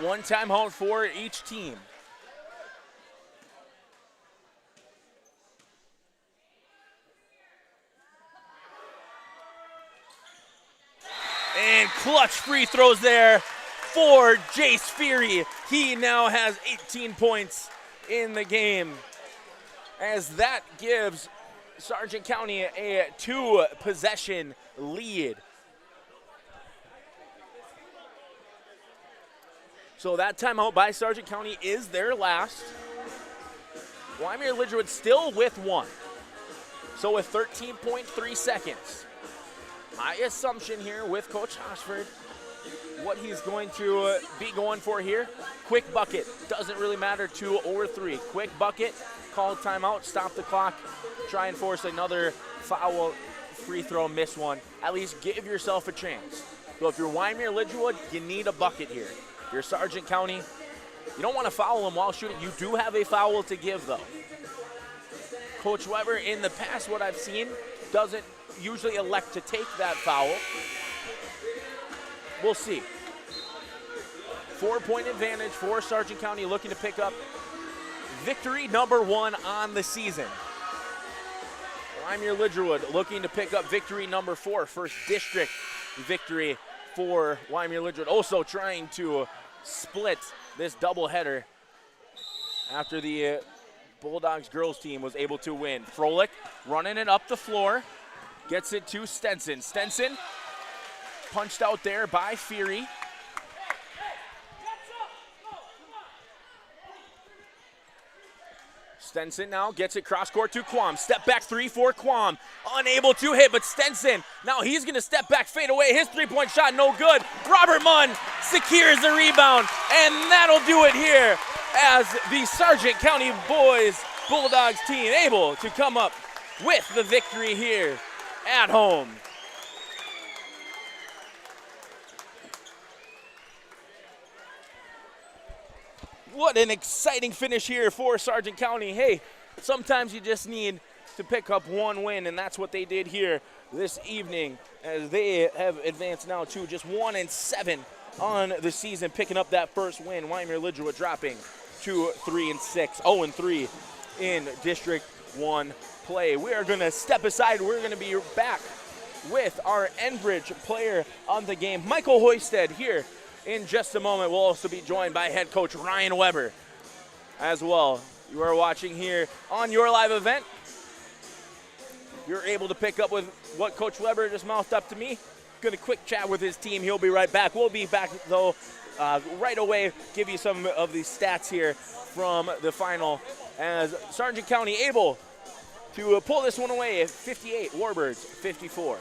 One timeout for each team. And clutch free throws there for Jace Fury. He now has 18 points in the game, as that gives Sargent County a 2-possession lead. So that timeout by Sargent County is their last. Wyndmere-Lidgerwood still with 1. So with 13.3 seconds. My assumption here with Coach Hoshford, what he's going to be going for here, quick bucket. Doesn't really matter 2 or 3. Quick bucket, call timeout, stop the clock, try and force another foul, free throw, miss one. At least give yourself a chance. So if you're Wyndmere-Lidgerwood, you need a bucket here. If you're Sargent County, you don't want to foul them while shooting. You do have a foul to give, though. Coach Weber, in the past, what I've seen, doesn't usually elect to take that foul. We'll see. 4-point advantage for Sargent County, looking to pick up victory number 1 on the season. Wyndmere-Lidgerwood looking to pick up victory number 4, first district victory for Wyndmere-Lidgerwood. Also trying to split this doubleheader after the Bulldogs girls team was able to win. Froelich running it up the floor, gets it to Stenson. Stenson punched out there by Fury. Stenson now gets it cross court to Quam. Step back 3 for Quam. Unable to hit, but Stenson, now he's going to step back, fade away. His 3-point shot, no good. Robert Munn secures the rebound, and that'll do it here as the Sargent County boys Bulldogs team able to come up with the victory here at home. What an exciting finish here for Sargent County. Hey, sometimes you just need to pick up one win, and that's what they did here this evening, as they have advanced now to just 1-7 on the season, picking up that first win. Wyndmere-Lidgerwood dropping to 0-3 in District 1 play. We are going to step aside. We're going to be back with our Enbridge player of the game, Michael Hoisted, here in just a moment. We'll also be joined by head coach Ryan Weber as well. You are watching here on your live event. You're able to pick up with what Coach Weber just mouthed up to me. Going to quick chat with his team. He'll be right back. We'll be back, though, right away. Give you some of the stats here from the final as Sargent County able to pull this one away at 58, Warbirds 54.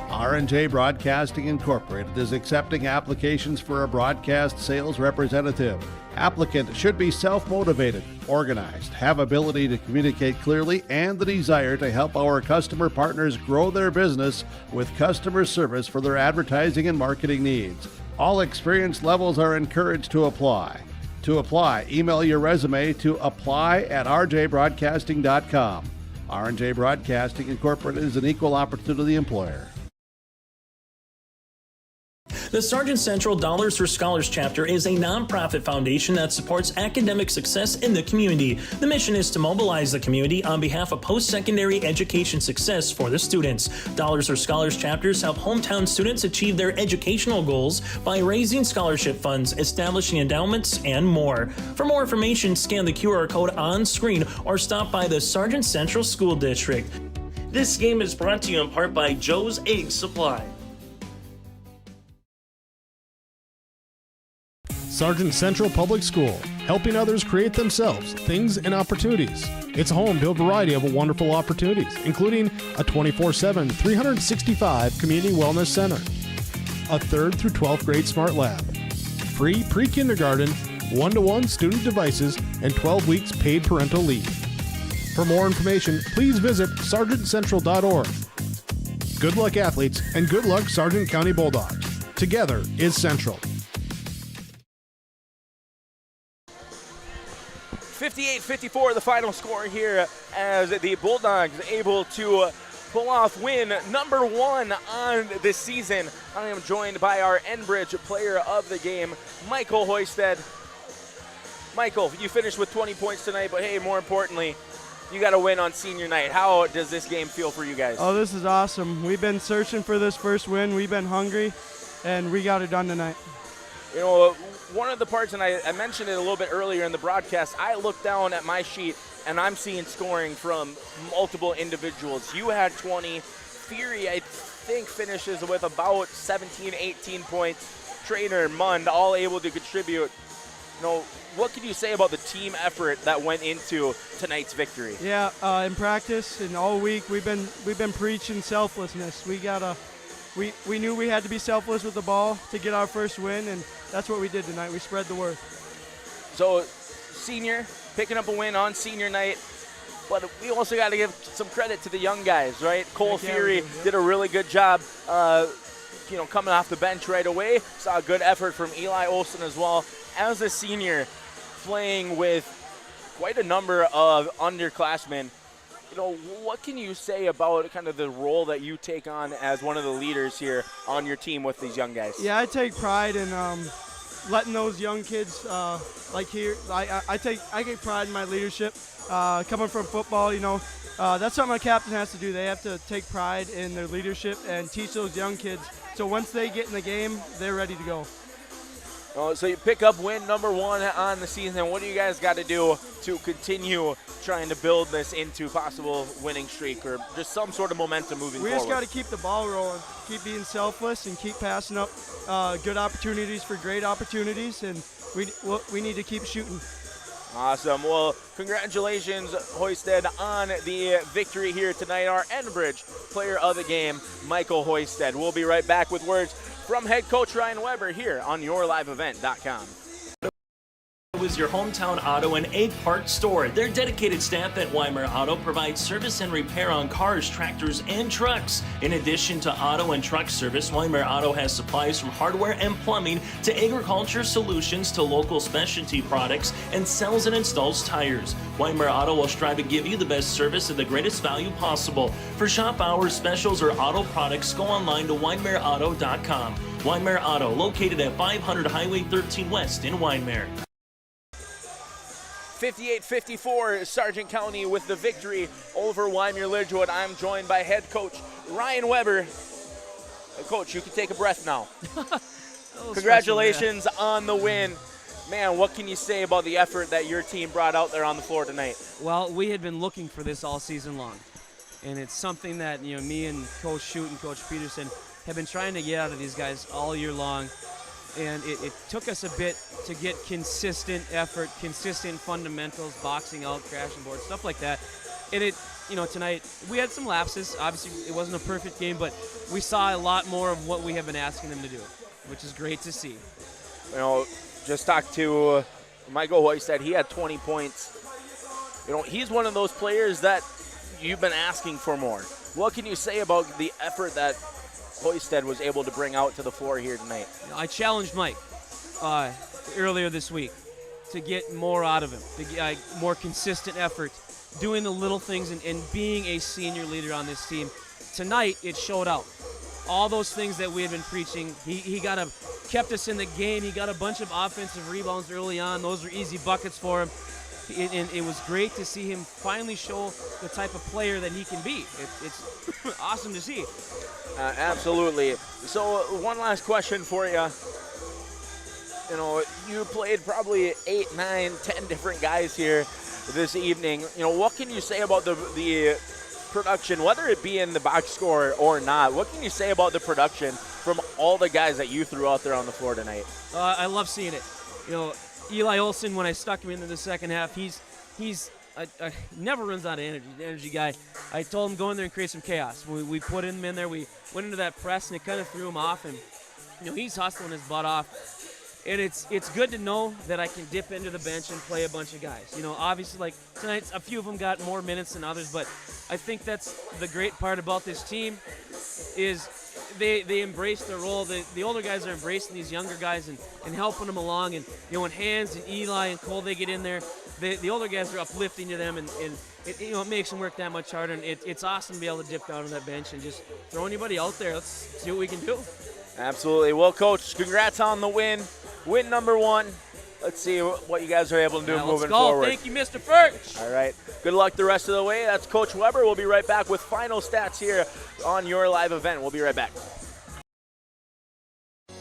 R&J Broadcasting Incorporated is accepting applications for a broadcast sales representative. Applicant should be self-motivated, organized, have ability to communicate clearly, and the desire to help our customer partners grow their business with customer service for their advertising and marketing needs. All experience levels are encouraged to apply. To apply, email your resume to apply@rjbroadcasting.com. R&J Broadcasting Incorporated is an equal opportunity employer. The Sargent Central Dollars for Scholars chapter is a nonprofit foundation that supports academic success in the community. The mission is to mobilize the community on behalf of post-secondary education success for the students. Dollars for Scholars chapters help hometown students achieve their educational goals by raising scholarship funds, establishing endowments, and more. For more information, scan the QR code on screen or stop by the Sargent Central School District. This game is brought to you in part by Joe's Egg Supply. Sargent Central Public School, helping others create themselves things and opportunities. It's home to a variety of wonderful opportunities, including a 24/7, 365 community wellness center, a 3rd through 12th grade smart lab, free pre-kindergarten, 1-to-1 student devices, and 12 weeks paid parental leave. For more information, please visit sargentcentral.org. Good luck, athletes, and good luck, Sargent County Bulldogs. Together is Central. 58-54 the final score here as the Bulldogs able to pull off win number 1 on this season. I am joined by our Enbridge player of the game, Michael Hoisted. Michael, you finished with 20 points tonight, but hey, more importantly, you got a win on senior night. How does this game feel for you guys? Oh, this is awesome. We've been searching for this first win. We've been hungry, and we got it done tonight. You know, one of the parts, and I mentioned it a little bit earlier in the broadcast, I look down at my sheet and I'm seeing scoring from multiple individuals. You had 20. Fury, I think, finishes with about 17, 18 points. Trainer, Mund, all able to contribute. You know, what can you say about the team effort that went into tonight's victory? Yeah, in practice and all week we've been preaching selflessness. We knew we had to be selfless with the ball to get our first win, and that's what we did tonight. We spread the word. So, senior, picking up a win on senior night, but we also got to give some credit to the young guys, right? Cole Fury did a really good job, coming off the bench right away. Saw a good effort from Eli Olson as well. As a senior, playing with quite a number of underclassmen, you know, what can you say about kind of the role that you take on as one of the leaders here on your team with these young guys? Yeah, I take pride in letting those young kids like here. I take pride in my leadership. Coming from football, that's something a captain has to do. They have to take pride in their leadership and teach those young kids. So once they get in the game, they're ready to go. So you pick up win number 1 on the season. What do you guys got to do to continue trying to build this into possible winning streak or just some sort of momentum moving forward? We just got to keep the ball rolling, keep being selfless, and keep passing up good opportunities for great opportunities, and we need to keep shooting. Awesome. Well, congratulations, Hoisted, on the victory here tonight. Our Enbridge player of the game, Michael Hoisted. We'll be right back with words from head coach Ryan Weber here on yourliveevent.com. is your hometown auto and egg part store. Their dedicated staff at Wyndmere Auto provides service and repair on cars, tractors, and trucks. In addition to auto and truck service, Wyndmere Auto has supplies from hardware and plumbing to agriculture solutions to local specialty products and sells and installs tires. Wyndmere Auto will strive to give you the best service at the greatest value possible. For shop hours, specials, or auto products, go online to wyndmereauto.com. Wyndmere Auto, located at 500 Highway 13 West in Wyndmere. 58-54, Sargent County with the victory over Wyndmere-Lidgerwood. I'm joined by head coach Ryan Weber. Coach, you can take a breath now. Congratulations on the win. Man, what can you say about the effort that your team brought out there on the floor tonight? Well, we had been looking for this all season long, and it's something that me and Coach Shute and Coach Peterson have been trying to get out of these guys all year long. And it took us a bit to get consistent effort, consistent fundamentals, boxing out, crashing boards, stuff like that. And tonight we had some lapses. Obviously, it wasn't a perfect game, but we saw a lot more of what we have been asking them to do, which is great to see. Just talked to Michael Hoysted. He had 20 points. He's one of those players that you've been asking for more. What can you say about the effort that Hoysted was able to bring out to the floor here tonight? I challenged Mike earlier this week to get more out of him, to get more consistent effort, doing the little things and being a senior leader on this team. Tonight, it showed out. All those things that we had been preaching, he kept us in the game. He got a bunch of offensive rebounds early on. Those were easy buckets for him. And it was great to see him finally show the type of player that he can be. It's awesome to see. Absolutely. So one last question for you. You played probably 8, 9, 10 different guys here this evening. What can you say about the production, whether it be in the box score or not? What can you say about the production from all the guys that you threw out there on the floor tonight? I love seeing it. Eli Olson, when I stuck him into the second half, he's never runs out of energy. The energy guy. I told him go in there and create some chaos. We put him in there. We went into that press and it kind of threw him off. And he's hustling his butt off. And it's good to know that I can dip into the bench and play a bunch of guys. Obviously, like tonight, a few of them got more minutes than others, but I think that's the great part about this team is they embrace their role. The older guys are embracing these younger guys and helping them along. And when Hans and Eli and Cole, they get in there, the older guys are uplifting to them, and it makes them work that much harder. And it's awesome to be able to dip down on that bench and just throw anybody out there. Let's see what we can do. Absolutely. Well, Coach, congrats on the win. Win number 1. Let's see what you guys are able to do moving forward. Thank you, Mr. Furch. All right. Good luck the rest of the way. That's Coach Weber. We'll be right back with final stats here on your live event. We'll be right back.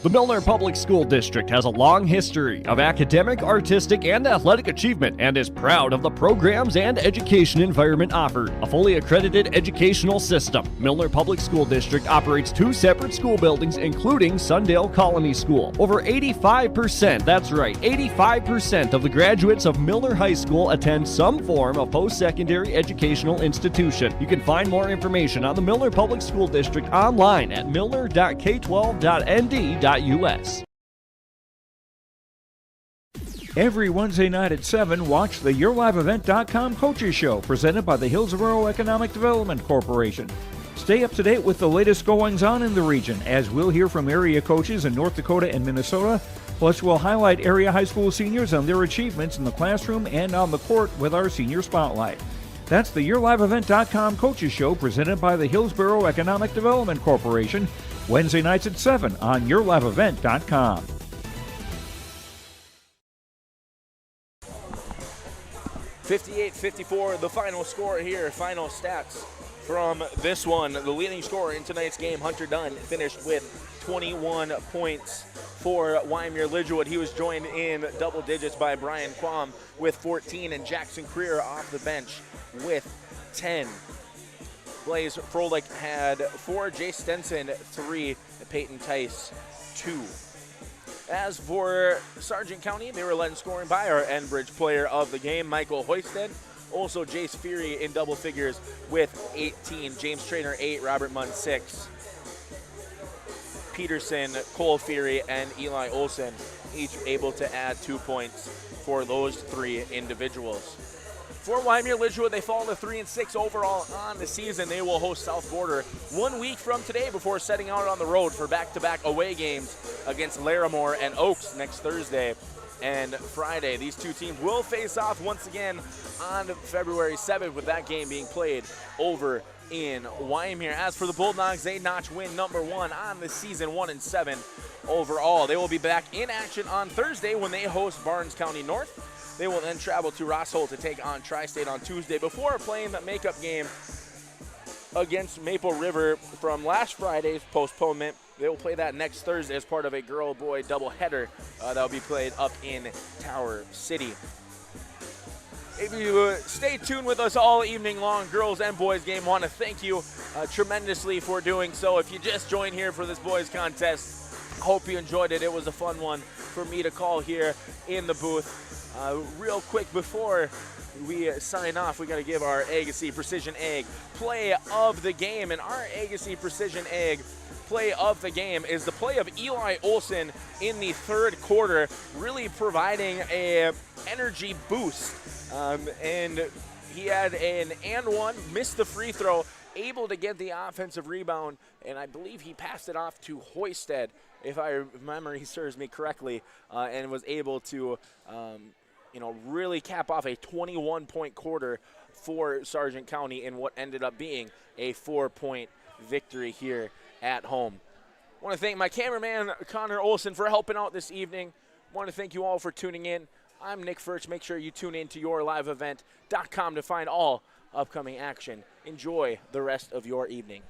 The Milner Public School District has a long history of academic, artistic, and athletic achievement and is proud of the programs and education environment offered. A fully accredited educational system, Milner Public School District operates 2 separate school buildings, including Sundale Colony School. Over 85%, that's right, 85% of the graduates of Milner High School attend some form of post-secondary educational institution. You can find more information on the Milner Public School District online at milner.k12.nd.us. Every Wednesday night at 7, watch the YourLiveEvent.com Coaches Show, presented by the Hillsborough Economic Development Corporation. Stay up to date with the latest goings-on in the region, as we'll hear from area coaches in North Dakota and Minnesota. Plus, we'll highlight area high school seniors and their achievements in the classroom and on the court with our Senior Spotlight. That's the YourLiveEvent.com Coaches Show, presented by the Hillsborough Economic Development Corporation, Wednesday nights at 7 on YourLiveEvent.com. (58-54) the final score here. Final stats from this one. The leading scorer in tonight's game, Hunter Dunn, finished with 21 points for Wyndmere-Lidgerwood. He was joined in double digits by Brian Quam with 14 and Jackson Creer off the bench with 10. Blaze Froelich had 4, Jay Stenson 3, and Peyton Tice 2. As for Sargent County, they were led in scoring by our Enbridge player of the game, Michael Hoysted. Also, Jace Fury in double figures with 18. James Traynor 8, Robert Munn 6. Peterson, Cole Fury, and Eli Olson each able to add 2 points for those 3 individuals. For Wyndmere-Lidgerwood, they fall to 3-6 overall on the season. They will host South Border 1 week from today before setting out on the road for back-to-back away games against Larimore and Oaks next Thursday and Friday. These 2 teams will face off once again on February 7th, with that game being played over in Wyndmere. As for the Bulldogs, they notch win number 1 on the season, 1-7 overall. They will be back in action on Thursday when they host Barnes County North. They will then travel to Rossholt to take on Tri-State on Tuesday before playing the makeup game against Maple River from last Friday's postponement. They will play that next Thursday as part of a girl-boy doubleheader that will be played up in Tower City. If you stay tuned with us all evening long, girls and boys game, want to thank you tremendously for doing so. If you just joined here for this boys contest, hope you enjoyed it. It was a fun one for me to call here in the booth. Real quick before we sign off, we got to give our Agassiz Precision Ag play of the game. And our Agassiz Precision Ag play of the game is the play of Eli Olson in the third quarter, really providing a energy boost. And he had an and one, missed the free throw, able to get the offensive rebound, and I believe he passed it off to Hoisted, if my memory serves me correctly, and was able to really cap off a 21-point quarter for Sargent County in what ended up being a 4-point victory here at home. I want to thank my cameraman, Connor Olson, for helping out this evening. I want to thank you all for tuning in. I'm Nick Furch. Make sure you tune in to yourliveevent.com to find all upcoming action. Enjoy the rest of your evening.